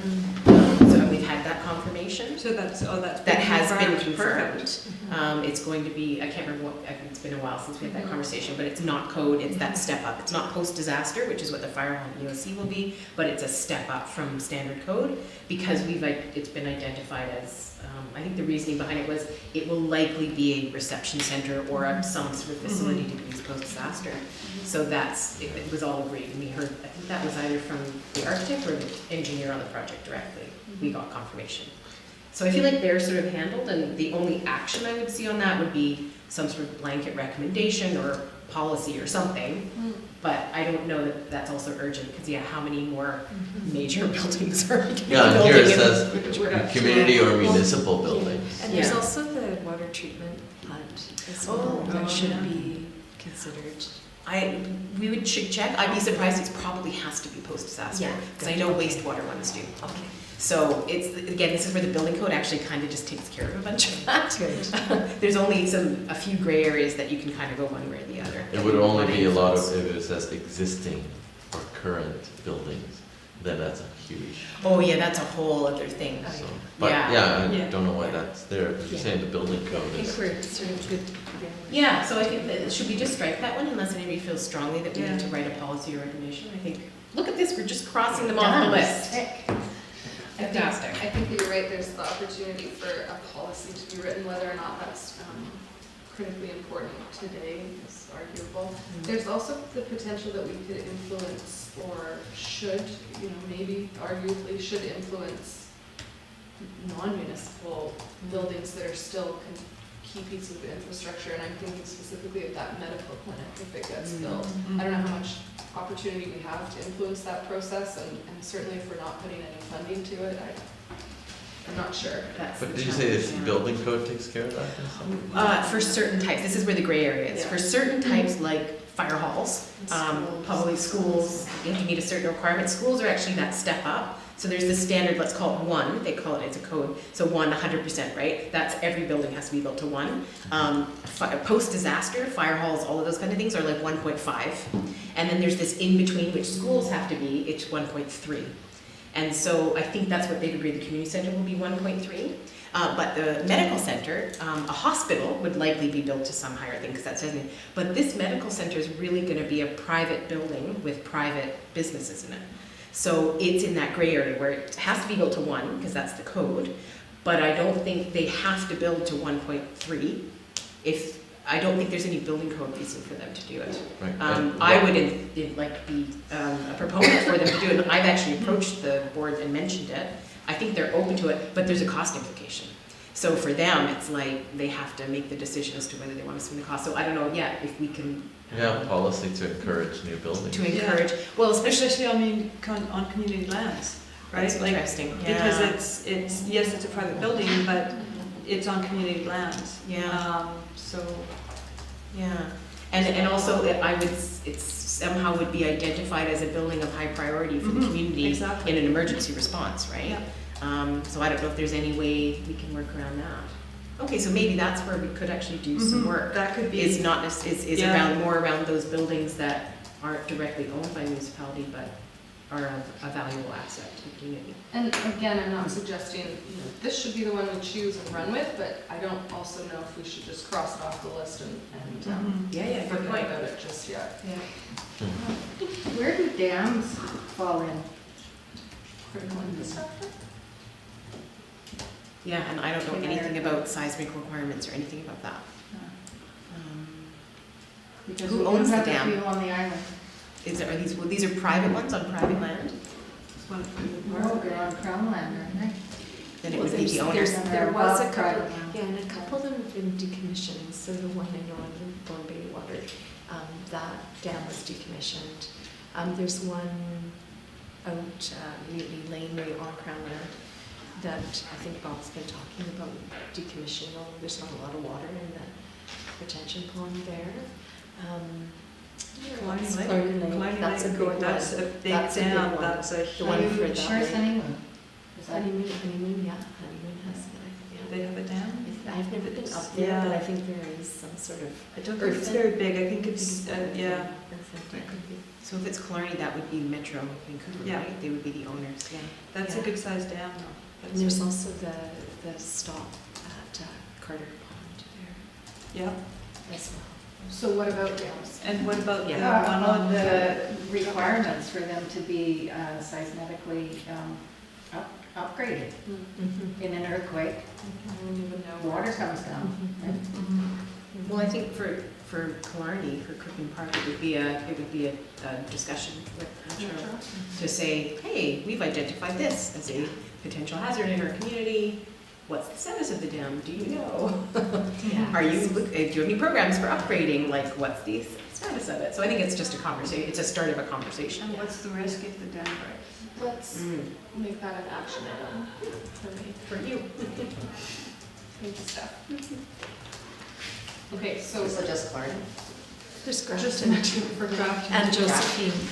So we've had that confirmation. So that's, That has been confirmed. Perfect. It's going to be, I can't remember what, it's been a while since we had that conversation, but it's not code, it's that step up. It's not post-disaster, which is what the fire hall and EOC will be, but it's a step up from standard code, because it's been identified as, I think the reasoning behind it was, it will likely be a reception center or some sort of facility to be used post-disaster. So it was all agreed, and we heard, I think that was either from the architect or the engineer on the project directly. We got confirmation. So I feel like they're sort of handled, and the only action I would see on that would be some sort of blanket recommendation or policy or something. But I don't know that that's also urgent, because how many more major buildings are we going to be Yeah, and here it building? says community or municipal buildings. And there's also the water treatment plant as well that should be considered. We should check. I'd be surprised. It probably has to be post-disaster, because I know wastewater ones do. Okay. So again, this is where the building code actually kind of just takes care of a bunch of that. Good. There's only a few gray areas that you can kind of go one way or the other. It would only be a lot of, if it says existing or current buildings, then that's a huge. Oh yeah, that's a whole other thing. So, but Yeah. I don't know why that's there, because you're saying the building code I think is. we're sort of good. Yeah, so I think that, should we just strike that one unless anybody feels strongly that we need to write a policy or recommendation? I think, look at this, we're just crossing them off the list. Fantastic. I think that you're right, there's the opportunity for a policy to be written, whether or not that's critically important today is arguable. There's also the potential that we could influence, or should, maybe arguably should influence non-municipal buildings that are still key pieces of infrastructure, and I'm thinking specifically of that medical clinic if it gets built. I don't know how much opportunity we have to influence that process, and certainly if we're not putting any funding to it, I'm not sure. That's But the did you say challenge, the yeah. building code takes care of that? For certain types, this is where the gray area is. Yeah. For certain types like fire halls, public schools, if you meet a certain requirement, schools are actually that step up. So there's the standard, let's call it 1, they call it, it's a code, so 1, 100%, right? That's every building has to be built to 1. Post-disaster, fire halls, all of those kind of things are like 1.5. And then there's this in-between, which schools have to be, it's 1.3. And so I think that's what they've agreed, the community center will be 1.3. But the medical center, a hospital would likely be built to some higher thing, because that says it. But this medical center is really gonna be a private building with private businesses in it. So it's in that gray area where it has to be built to 1, because that's the code, but I don't think they have to build to 1.3. I don't think there's any building code reason for them to do it. Right. I would like be a proponent for them to do it. I've actually approached the board and mentioned it. I think they're open to it, but there's a cost implication. So for them, it's like they have to make the decision as to whether they want to swing the cost. So I don't know yet if we can. Yeah, policy to encourage new buildings. To encourage, well, especially, Especially on community lands, right? that's Like, interesting, because yeah. it's, yes, it's a private building, but it's on community lands. Yeah. So, Yeah, and also it's somehow would be identified as a building of high priority for the community exactly. in an emergency response, right? Yeah. So I don't know if there's any way we can work around that. Okay, so maybe that's where we could actually do some work. That could be. Is not, is Yeah. around, more around those buildings that aren't directly owned by municipality, but are a valuable asset to the community. And again, I'm not suggesting this should be the one we choose and run with, but I don't also know if we should just cross it off the list and Yeah, good forget point. about it just yet. Where do dams fall in? Critical infrastructure? Yeah, and I don't know anything about seismic requirements or anything about that. Because Who we owns the have a dam? few on the island. These are private ones on private land? No, they're on crown land, aren't they? Then it would be the owners. There was a Above couple, private land. yeah, and a couple of them have been decommissioned, so the one I know on Bombay Water, that dam was decommissioned. There's one out Mutiny Laneway on Crown Land that I think Bob's been talking about decommissioning. There's not a lot of water in the retention pond there. Clarny Lake. Clarny Lake. Clarny That's a Lake, big one. that's a big That's a big dam, one. that's a The one huge. for that Where's lake. Honeymoon? Is that Honeymoon, yeah, Honeymoon has it, yeah. They have a dam? I've never been up there, Yeah. but I think there is some sort of. I don't think it's very big, I think it's, yeah. So if it's Killarney, that would be Metro Vancouver, Yeah. right? They would be the owners, yeah. That's a Yeah. good sized dam though. And there's also the stop at Carter Pond there Yeah, as well. So what about dams? and what about the Yeah. one on the requirements for them to be seismically upgraded in an earthquake, I don't even know. water comes down. right? Well, I think for Killarney, for Crooken Park, it would be a discussion with Metro to say, hey, we've identified this as a potential hazard in our community. What's the status of the dam? Do you know? Do you have any programs for upgrading? Like, what's the status of it? So I think it's just a conversation. It's a start of a conversation. And what's the risk if the dam breaks? Let's make that an action item for me. For you. Thank you, Steph. Okay, so So just Clark. There's just Grafton for Grafton. and Josephine.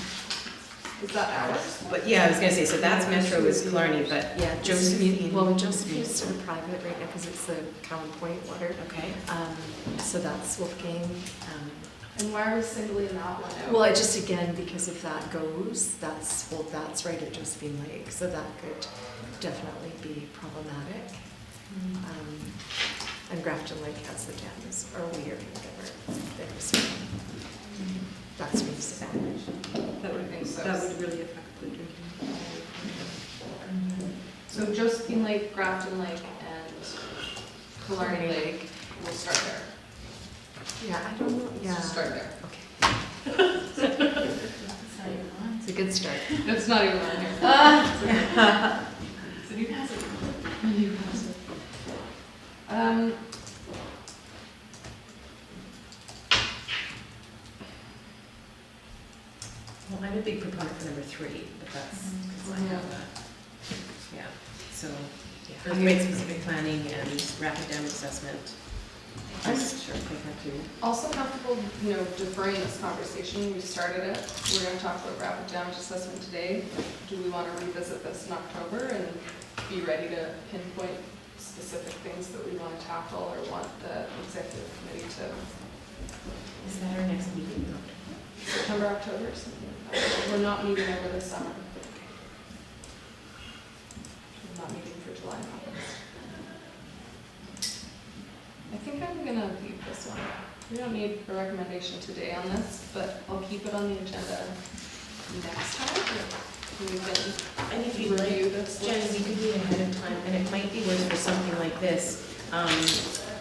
Is that ours? But yeah, I was gonna say, so that's Metro is Killarney, but Yeah, Josephine. Well, Josephine is sort of private right now because it's the Cowan Point water. Okay. So that's Wolfgang. And why are we singling that one out? Well, I just, again, because if that goes, that's right at Josephine Lake, so that could definitely be problematic. And Grafton Lake has the dams, or weird, whatever, there, so that's reasonable. That would, think so. that would really affect the drinking. So Josephine Lake, Grafton Lake, and Killarney Lake, we'll start there. Yeah, I don't know, Let's yeah. just start there. Okay. It's a good start. It's not even on here. So you pass it. number 3, but that's, because I have that. Yeah, so, Yeah. earthquake-specific planning and rapid damage assessment. I'm Just sure, take that too. Also comfortable, deferring this conversation, we started it, we're gonna talk about rapid damage assessment today. Do we wanna revisit this in October and be ready to pinpoint specific things that we wanna tackle or want the executive committee to, Is that our next meeting? September, October, something like that? We're not meeting over the summer. We're not meeting for July and August. I think I'm gonna leave this one. We don't need a recommendation today on this, but I'll keep it on the agenda next time. We can And if you review like, this Jen, list. we could meet ahead of time, and it might be worth for something like this,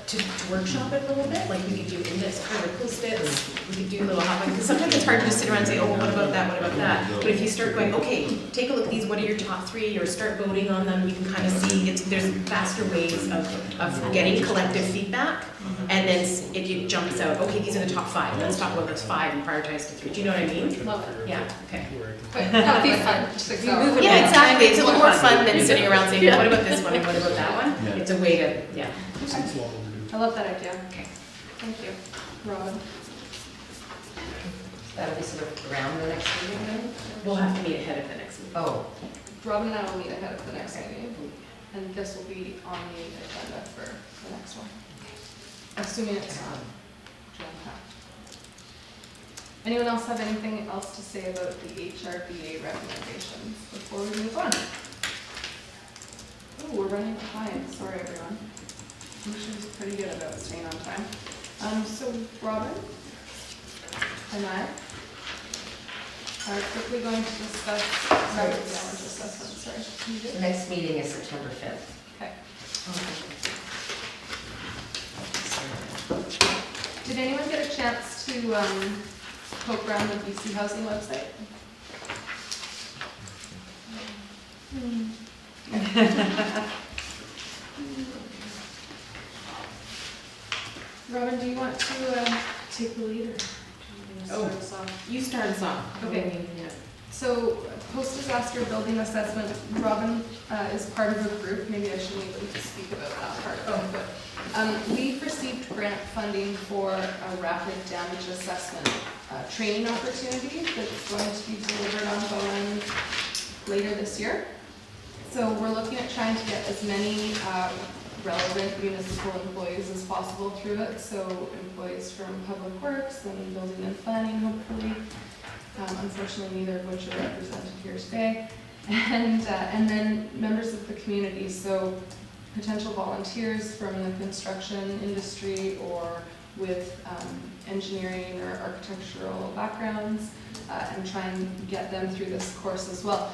to workshop it a little bit, like we could do index card or post-its, we could do little hot, because sometimes it's hard to just sit around and say, oh, what about that, what about that? But if you start going, okay, take a look at these, what are your top 3, or start voting on them, you can kind of see, there's faster ways of getting collective feedback, and then it jumps out, okay, these are the top 5, let's talk about those 5 and prioritize the 3, do you know what I mean? Love it. Yeah, okay. But that'd be fun, 6 hours. Yeah, exactly, it's a little more fun than sitting around saying, what about this one, and what about that one? Yeah. It's a way to, yeah. I love that idea. Okay. Thank you. Robin? That'll be sort of around the next meeting then? We'll have to meet ahead of the next meeting. Oh, Robin and I will meet ahead of the next meeting, and this will be on the agenda for the next one. Assuming it's jam-packed. Anyone else have anything else to say about the HRBA recommendations before we move on? Oh, we're running behind, sorry everyone. She's pretty good about staying on time. So Robin and I are quickly going to discuss rapid damage assessment, sorry. the next meeting is September 5th. Okay. Did anyone get a chance to poke around the BC Housing website? Robin, do you want to take the lead or do you want to start us off? You start us off. Okay. Yeah. So, post-disaster building assessment, Robin is part of a group, maybe I shouldn't even speak about that part of it, but we've received grant funding for a rapid damage assessment training opportunity that's going to be delivered on Bowen later this year. So we're looking at trying to get as many relevant municipal employees as possible through it, so employees from Public Works and Building and Planning, hopefully. Unfortunately, neither of which are represented here today. And then members of the community, so potential volunteers from the construction industry or with engineering or architectural backgrounds, and try and get them through this course as well.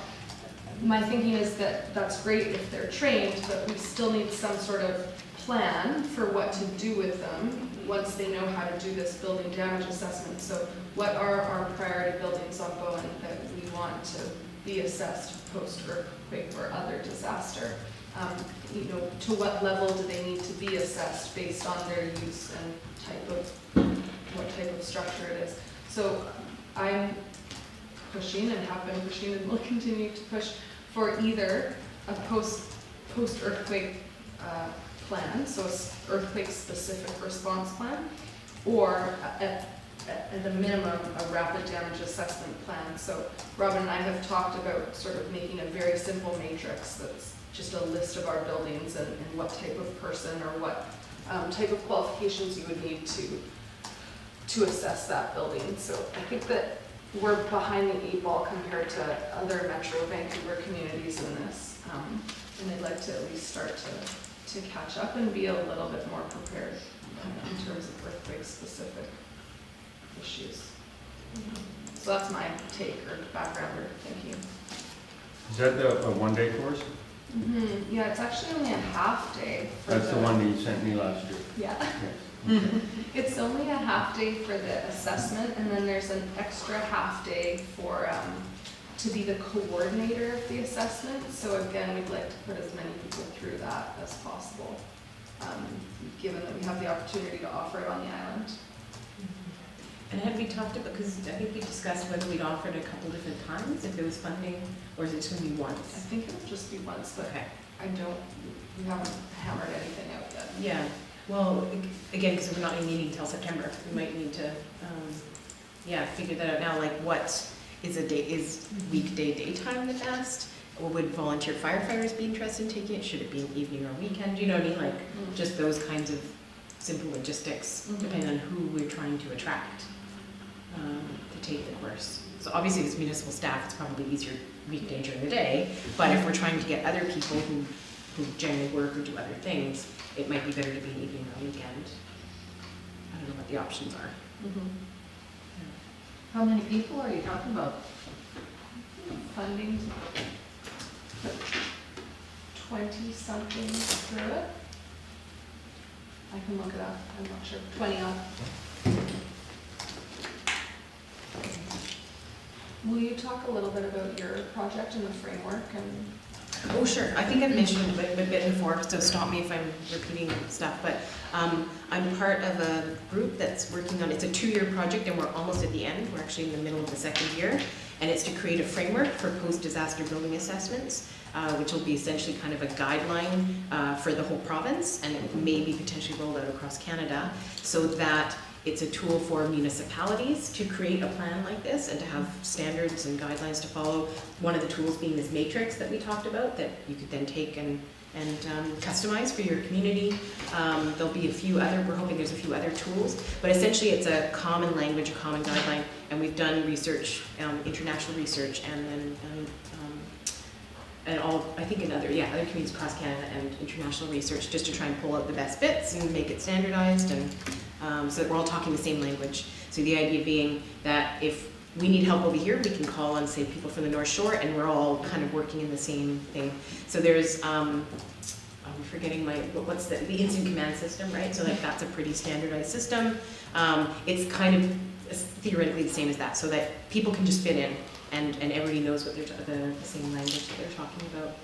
My thinking is that that's great if they're trained, but we still need some sort of plan for what to do with them once they know how to do this building damage assessment. So what are our priority buildings on Bowen that we want to be assessed post-earthquake or other disaster? To what level do they need to be assessed based on their use and what type of structure it is? So I'm pushing and have been pushing and will continue to push for either a post-earthquake plan, so an earthquake-specific response plan, or at the minimum, a rapid damage assessment plan. So Robin and I have talked about sort of making a very simple matrix that's just a list of our buildings and what type of person or what type of qualifications you would need to assess that building. So I think that we're behind the 8 ball compared to other Metro Vancouver communities in this, and I'd like to at least start to catch up and be a little bit more prepared in terms of earthquake-specific issues. So that's my take or background or thinking. Is that a one-day course? Yeah, it's actually only a half day. That's the one that you sent me last year. Yeah. Yes. It's only a half day for the assessment, and then there's an extra half day for to be the coordinator of the assessment. So again, we'd like to put as many people through that as possible, given that we have the opportunity to offer it on the island. And had we talked about, because I think we discussed whether we'd offered a couple different times if there was funding, or is it just gonna be I once? think it'll just be once, but Okay. we haven't hammered anything out yet. Yeah, well, again, because we're not in meeting until September, we might need to, figure that out now, like what is weekday, daytime the best? Or would volunteer firefighters be interested in taking it? Should it be an evening or weekend? You know what I mean? Like, just those kinds of simple logistics, depending on who we're trying to attract to take the course. So obviously, as municipal staff, it's probably easier weekday during the day, but if we're trying to get other people who generally work or do other things, it might be better to be an evening or weekend. I don't know what the options are. How many people are you talking about? Funding? 20-something through it? I can look it up, I'm not sure, 20 up. Will you talk a little bit about your project and the framework and? Oh, sure. I think I've mentioned it a bit before, so stop me if I'm repeating stuff. But I'm part of a group that's working on, it's a 2-year project and we're almost at the end. We're actually in the middle of the 2nd year. And it's to create a framework for post-disaster building assessments, which will be essentially kind of a guideline for the whole province, and it may be potentially rolled out across Canada, so that it's a tool for municipalities to create a plan like this and to have standards and guidelines to follow. One of the tools being this matrix that we talked about that you could then take and customize for your community. There'll be a few other, we're hoping there's a few other tools, but essentially it's a common language, a common guideline, and we've done research, international research, and then and all, I think in other communities across Canada and international research, just to try and pull out the best bits and make it standardized, and so that we're all talking the same language. So the idea being that if we need help over here, we can call on, say, people from the North Shore, and we're all kind of working in the same thing. So there's, I'm forgetting what's the incident command system, right? So like that's a pretty standardized system. It's kind of theoretically the same as that, so that people can just fit in, and everybody knows what they're the same language that they're talking about.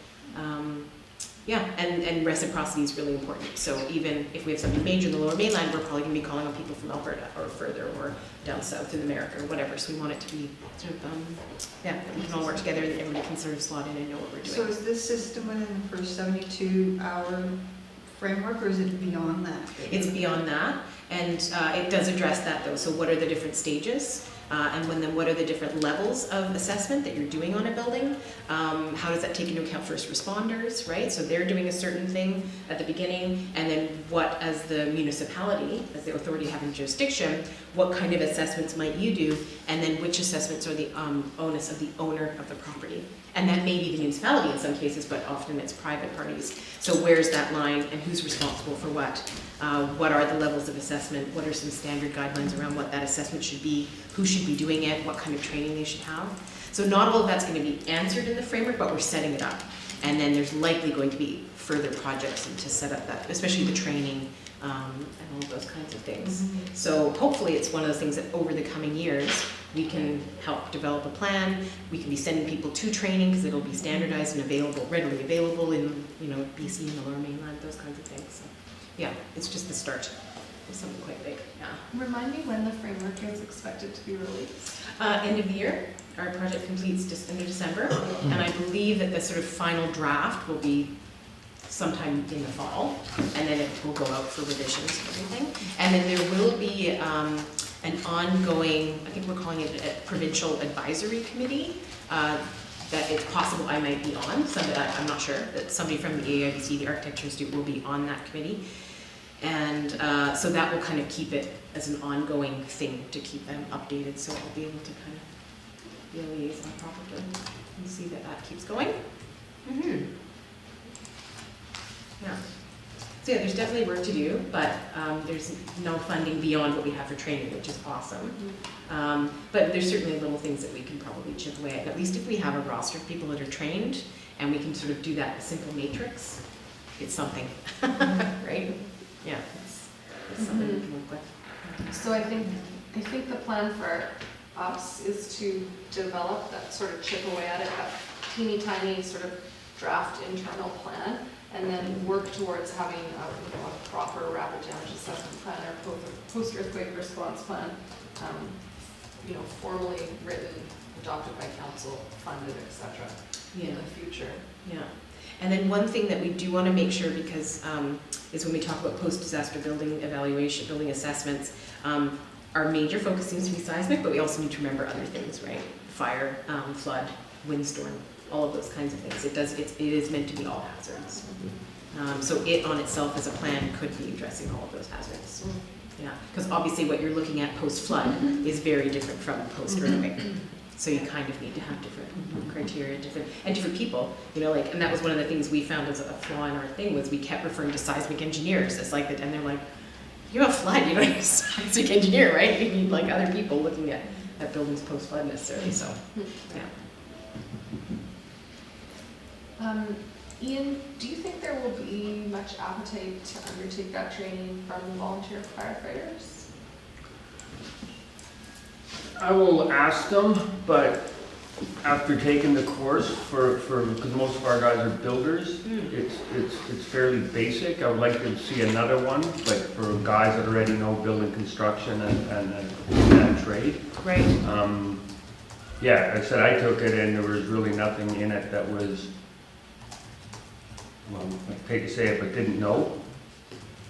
And reciprocity is really important. So even if we have something major in the Lower Mainland, we're probably going to be calling on people from Alberta or further, or down south in America or whatever. So we want it to be sort of, we can all work together and everybody can sort of slot in and know what we're doing. So is this system within the first 72-hour framework, or is it beyond that? It's beyond that, and it does address that though. So what are the different stages? And then what are the different levels of assessment that you're doing on a building? How does that take into account first responders, right? So they're doing a certain thing at the beginning, and then what, as the municipality, as the authority having jurisdiction, what kind of assessments might you do? And then which assessments are the onus of the owner of the property? And that may be the municipality in some cases, but often it's private parties. So where's that line, and who's responsible for what? What are the levels of assessment? What are some standard guidelines around what that assessment should be? Who should be doing it? What kind of training they should have? So not all of that's going to be answered in the framework, but we're setting it up. And then there's likely going to be further projects to set up that, especially the training and all of those kinds of things. So hopefully it's one of those things that over the coming years, we can help develop a plan. We can be sending people to training because it'll be standardized and available, readily available in, BC and the Lower Mainland, those kinds of things. So, yeah, it's just the start of something quite big. Yeah. Remind me when the framework is expected to be released? End of the year. Our project completes just end of December, and I believe that the sort of final draft will be sometime in the fall, and then it will go out for revisions and everything. And then there will be an ongoing, I think we're calling it a provincial advisory committee, that it's possible I might be on. I'm not sure, that somebody from the AIBC, the Architecture Institute, will be on that committee. And so that will kind of keep it as an ongoing thing to keep them updated, so I'll be able to kind of be a liaison probably and see that that keeps going. Yeah. So yeah, there's definitely work to do, but there's no funding beyond what we have for training, which is awesome. But there's certainly little things that we can probably chip away at least if we have a roster of people that are trained, and we can sort of do that simple matrix, it's something, right? Yeah, it's something we can work with. So I think the plan for us is to develop that sort of chip away at it, that teeny tiny sort of draft internal plan, and then work towards having a proper rapid damage assessment plan or post-earthquake response plan formally written, adopted by council, funded, et cetera, Yeah. in the future. Yeah, and then one thing that we do want to make sure, because is when we talk about post-disaster building evaluation, building assessments, our major focus seems to be seismic, but we also need to remember other things, right? Fire, flood, windstorm, all of those kinds of things. It is meant to be all hazards. So it on itself as a plan could be addressing all of those hazards. Yeah, because obviously what you're looking at post-flood is very different from post-earthquake. So you kind of need to have different criteria, different people, and that was one of the things we found as a flaw in our thing, was we kept referring to seismic engineers as like that, and they're like, you have a flood, you don't need a seismic engineer, right? You need like other people looking at buildings post-flood necessarily, so, yeah. Ian, do you think there will be much appetite to undertake that training from volunteer firefighters? I will ask them, but after taking the course because most of our guys are builders, it's fairly basic. I would like to see another one, like for guys that already know building construction and that trade. Right. Yeah, I said I took it and there was really nothing in it that was, well, I hate to say it, but didn't know.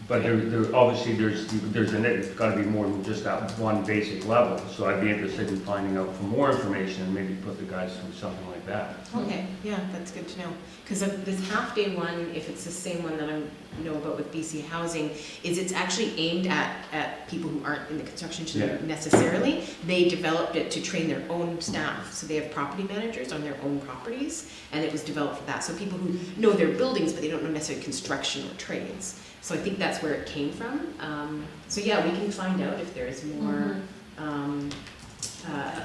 But obviously it's got to be more than just that one basic level. So I'd be interested in finding out for more information and maybe put the guys through something like that. Okay, yeah, that's good to know. Because this half-day one, if it's the same one that I know about with BC Housing, is it's actually aimed at people who aren't in the construction industry necessarily. They developed it to train their own staff. So they have property managers on their own properties, and it was developed for that. So people who know their buildings, but they don't know necessarily construction or trades. So I think that's where it came from. So yeah, we can find out if there's more,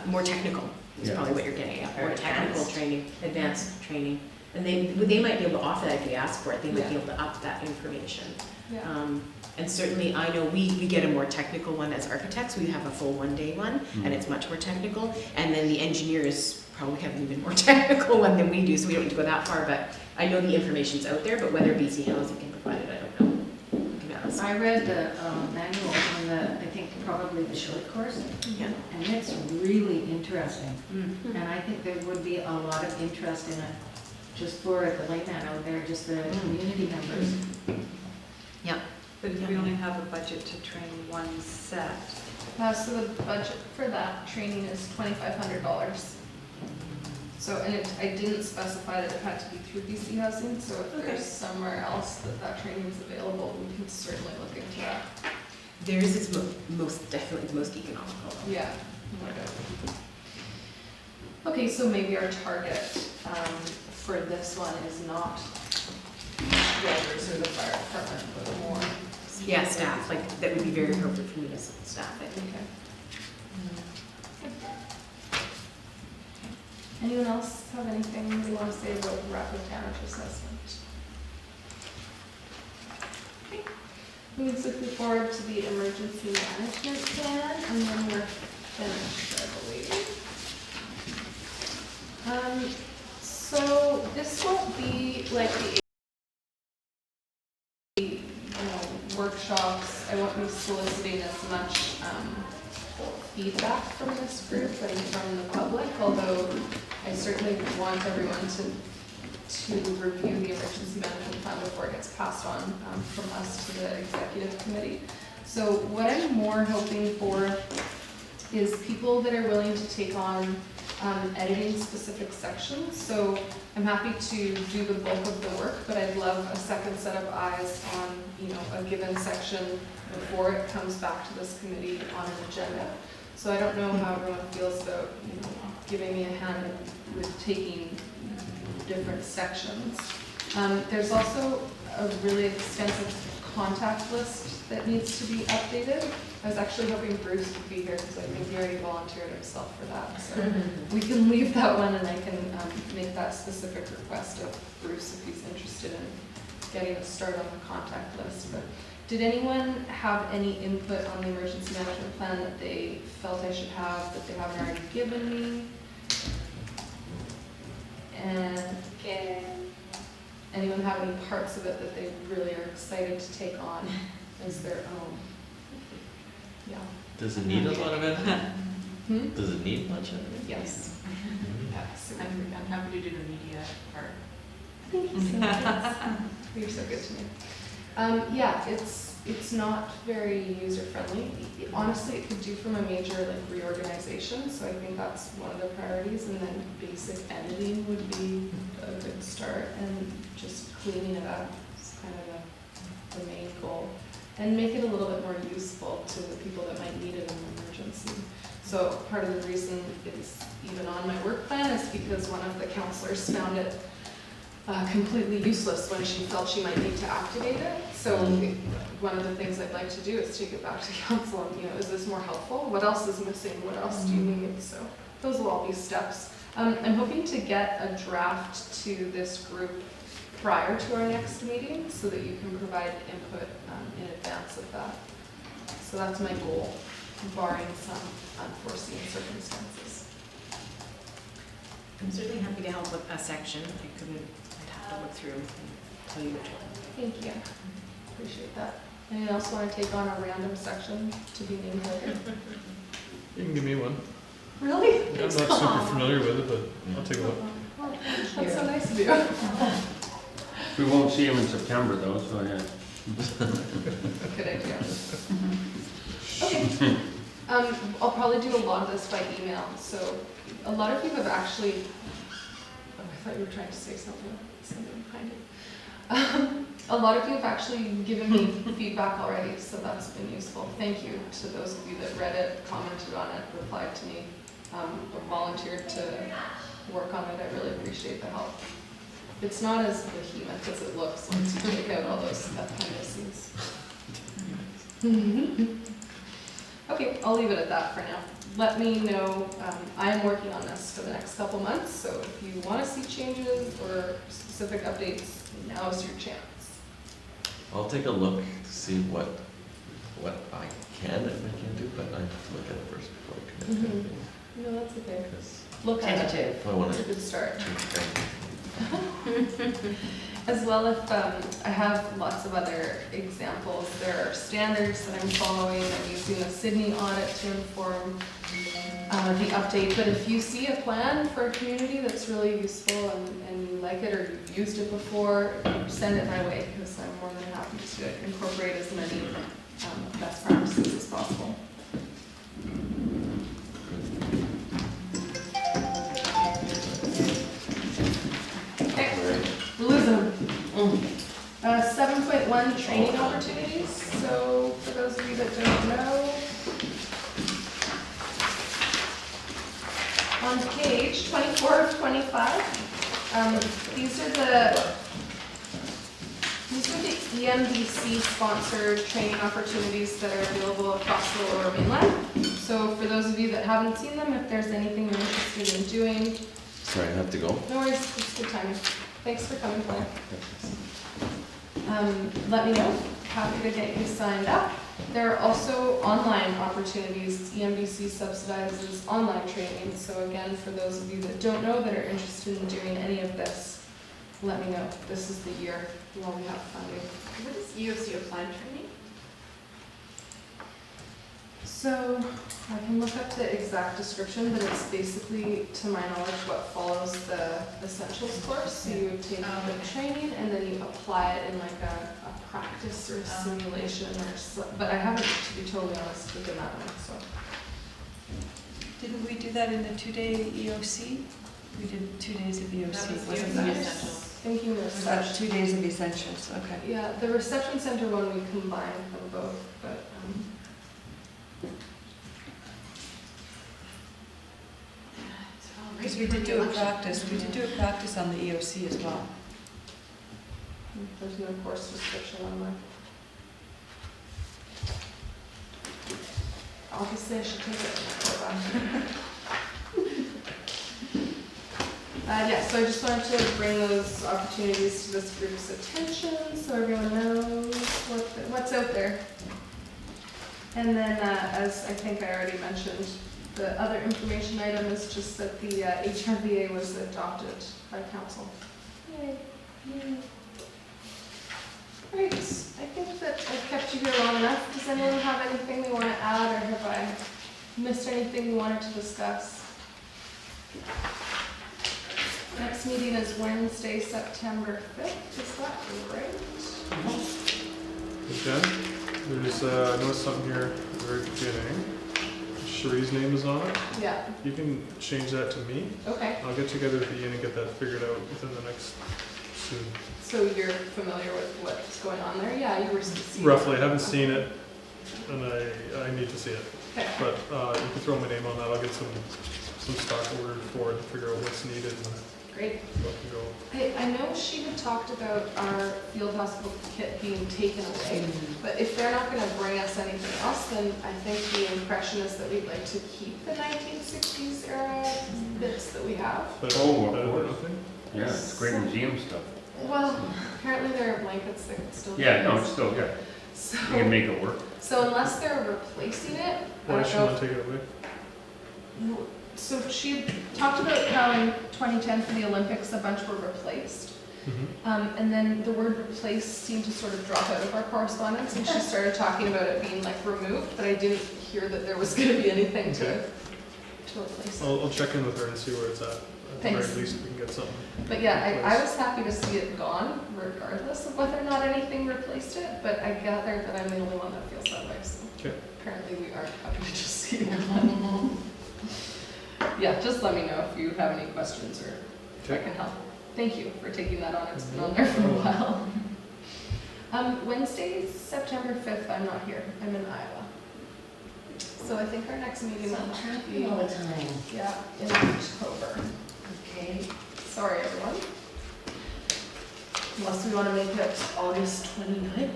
more technical, is probably what you're getting at. More technical training, advanced training. And they might be able to offer that if you ask for it. They might be able to up that information. Yeah. And certainly I know we get a more technical one as architects. We have a full one-day one, and it's much more technical. And then the engineers probably have an even more technical one than we do, so we don't need to go that far. But I know the information's out there, but whether BC Housing can provide it, I don't know. I read the manual on I think probably the short course, and it's really interesting. And I think there would be a lot of interest in it, just for the layman out there, just the community members. Yeah. But if we only have a budget to train one set. So the budget for that training is $2,500. So, and I didn't specify that it had to be through BC Housing, so if there's somewhere else that training is available, we can certainly look into that. Theirs is most definitely the most economical. Yeah. Okay, so maybe our target for this one is not builders or the fire department, but more. Yeah, staff, like that would be very appropriate for municipal staff, I think. Okay. Anyone else have anything they want to say about rapid damage assessment? Okay. Moving swiftly forward to the emergency management plan, and then we're finished, I believe. So this won't be like the workshops. I won't be soliciting as much feedback from this group and from the public, although I certainly want everyone to review the emergency management plan before it gets passed on from us to the executive committee. So what I'm more hoping for is people that are willing to take on editing specific sections. So I'm happy to do the bulk of the work, but I'd love a second set of eyes on a given section before it comes back to this committee on an agenda. So I don't know how everyone feels about giving me a hand with taking different sections. There's also a really extensive contact list that needs to be updated. I was actually hoping Bruce would be here because I think he already volunteered himself for that. So we can leave that one and I can make that specific request of Bruce if he's interested in getting a start on the contact list. But did anyone have any input on the emergency management plan that they felt I should have that they haven't already given me? And anyone have any parts of it that they really are excited to take on as their own? Yeah. Does it need a lot of editing? Hmm? Does it need much editing? Yes. Yes. I'm happy to do the media part. Thank you so much. You're so good to me. Yeah, it's not very user friendly. Honestly, it could do from a major like reorganization, so I think that's one of the priorities. And then basic editing would be a good start, and just cleaning it up is kind of the main goal. And make it a little bit more useful to the people that might need it in an emergency. So part of the reason it's even on my work plan is because one of the counselors found it completely useless when she felt she might need to activate it. So one of the things I'd like to do is take it back to council and, is this more helpful? What else is missing? What else do you need? So those will all be steps. I'm hoping to get a draft to this group prior to our next meeting so that you can provide input in advance of that. So that's my goal, barring some unforeseen circumstances. I'm certainly happy to help with a section. I'd have to look through and tell you which one. Thank you. Appreciate that. Anyone else want to take on a random section to be named later? You can give me one. Really? I'm not super familiar with it, but I'll take a look. Well, that's so nice of you. We won't see him in September though, so yeah. Good idea. Okay. I'll probably do a lot of this by email. So a lot of you have actually, oh, I thought you were trying to say something behind it. A lot of you have actually given me feedback already, so that's been useful. Thank you to those of you that read it, commented on it, replied to me, or volunteered to work on it. I really appreciate the help. It's not as behemoth as it looks once you take out all those appendices. Okay, I'll leave it at that for now. Let me know. I am working on this for the next couple months, so if you want to see changes or specific updates, now's your chance. I'll take a look to see what I can and I can do, but I have to look at it first before I commit to anything. No, that's okay. Because Look at it. Tentative. if I want It's a to good start. change As well, if I have lots of other examples, there are standards that I'm following. I'm using the Sydney audit to inform the update. But if you see a plan for a community that's really useful and you like it or you've used it before, send it my way because I'm more than happy to incorporate as many best practices as possible. Okay, lose them. 7.1 training opportunities. So for those of you that don't know, on page 24 of 25, these are the EMBC sponsored training opportunities that are available across the Lower Mainland. So for those of you that haven't seen them, if there's anything you're interested in doing, Sorry, I have to go. no worries, it's good timing. Thanks for coming, Blair. Let me know. Happy to get you signed up. There are also online opportunities. EMBC subsidizes online training. So again, for those of you that don't know that are interested in doing any of this, let me know. This is the year when we have funding. What is EOC applied training? So I can look up the exact description, but it's basically, to my knowledge, what follows the essentials course. So you would take the training and then you apply it in like a practice or a simulation but I haven't, to be totally honest, taken that one, so. Didn't we do that in the 2-day EOC? We did 2 days of EOC, That was wasn't EOC it? Essentials. Thinking of Was that 2 days of essentials? Okay. Yeah, the reception center one, we combined them both, but, Because we did do a practice, on the EOC as well. there's no course description on there. Obviously, I should take it. Yeah, so I just wanted to bring those opportunities to this group's attention so everyone knows what's out there. And then, as I think I already mentioned, the other information item is just that the HRVA was adopted by council. Yay. Yay. Great, I think that I've kept you here long enough. Does anyone have anything they want to add, or have I missed anything you wanted to discuss? Next meeting is Wednesday, September 5th, is that right? Okay, there's, I noticed something here at the very beginning. Cherie's name is on it. Yeah, You can change that to me. okay. I'll get together with Ian and get that figured out within the next, soon. So you're familiar with what's going on there? Yeah, you were seeing. Roughly, I haven't seen it, and I need to see it. Okay. But you can throw my name on that, I'll get some stock ordered for it to figure out what's needed and Great. what can go. I know she had talked about our field hospital kit being taken away, but if they're not gonna bring us anything else, then I think the impression is that we'd like to keep the 1960s era bits that we have. But Oh, of better than course. nothing. Yeah, it's great museum stuff. Well, apparently there are blankets that can still. Yeah, no, use. it's still, yeah, So, you can make it work. so unless they're replacing it, I Why don't should know. I take it away? So she talked about how in 2010 for the Olympics, a bunch were replaced. And then the word replace seemed to sort of drop out of our correspondence, and she started talking about it being like removed, but I didn't hear that there was gonna be anything to replace it. I'll check in with her and see where it's at. At the Thanks. very least, we can get something. But yeah, I was happy to see it gone, regardless of whether or not anything replaced it, but I gather that I'm the only one that feels that way, so. Okay. Apparently we aren't happy to just see it gone. Yeah, just let me know if you have any questions or if I Okay. can help. Thank you for taking that on, it's been on there for a while. Wednesday, September 5th, I'm not here, I'm in Iowa. So I think our next meeting will be, All the time. yeah, in October. Okay. Sorry, everyone. Unless we want to make it August 29th,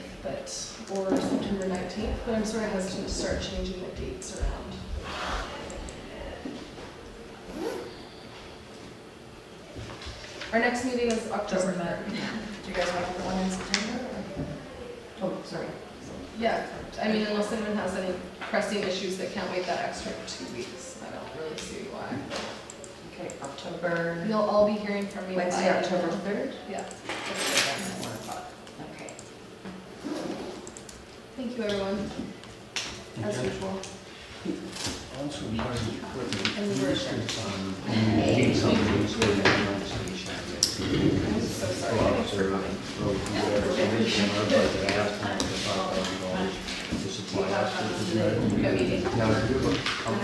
or September 19th, but I'm sort of hesitant to start changing the dates around. Our next meeting is October Doesn't matter. 3rd. Do you guys want the one in September? Or? Oh, sorry. Yeah, I mean, unless anyone has any pressing issues that can't wait that extra 2 weeks, I don't really see why. Okay, October, You'll all be hearing from me. Wednesday, by October email. 3rd? Yeah. At 1 o'clock. Okay. Thank you, everyone, as usual. Also, part of the equipment, And you we're just adjourned. need something so that you don't station. I'm so sorry. Go out there, road, whatever, somebody came up, but I asked them $5,000 to supply us with the. Good meeting. Now, do you have a company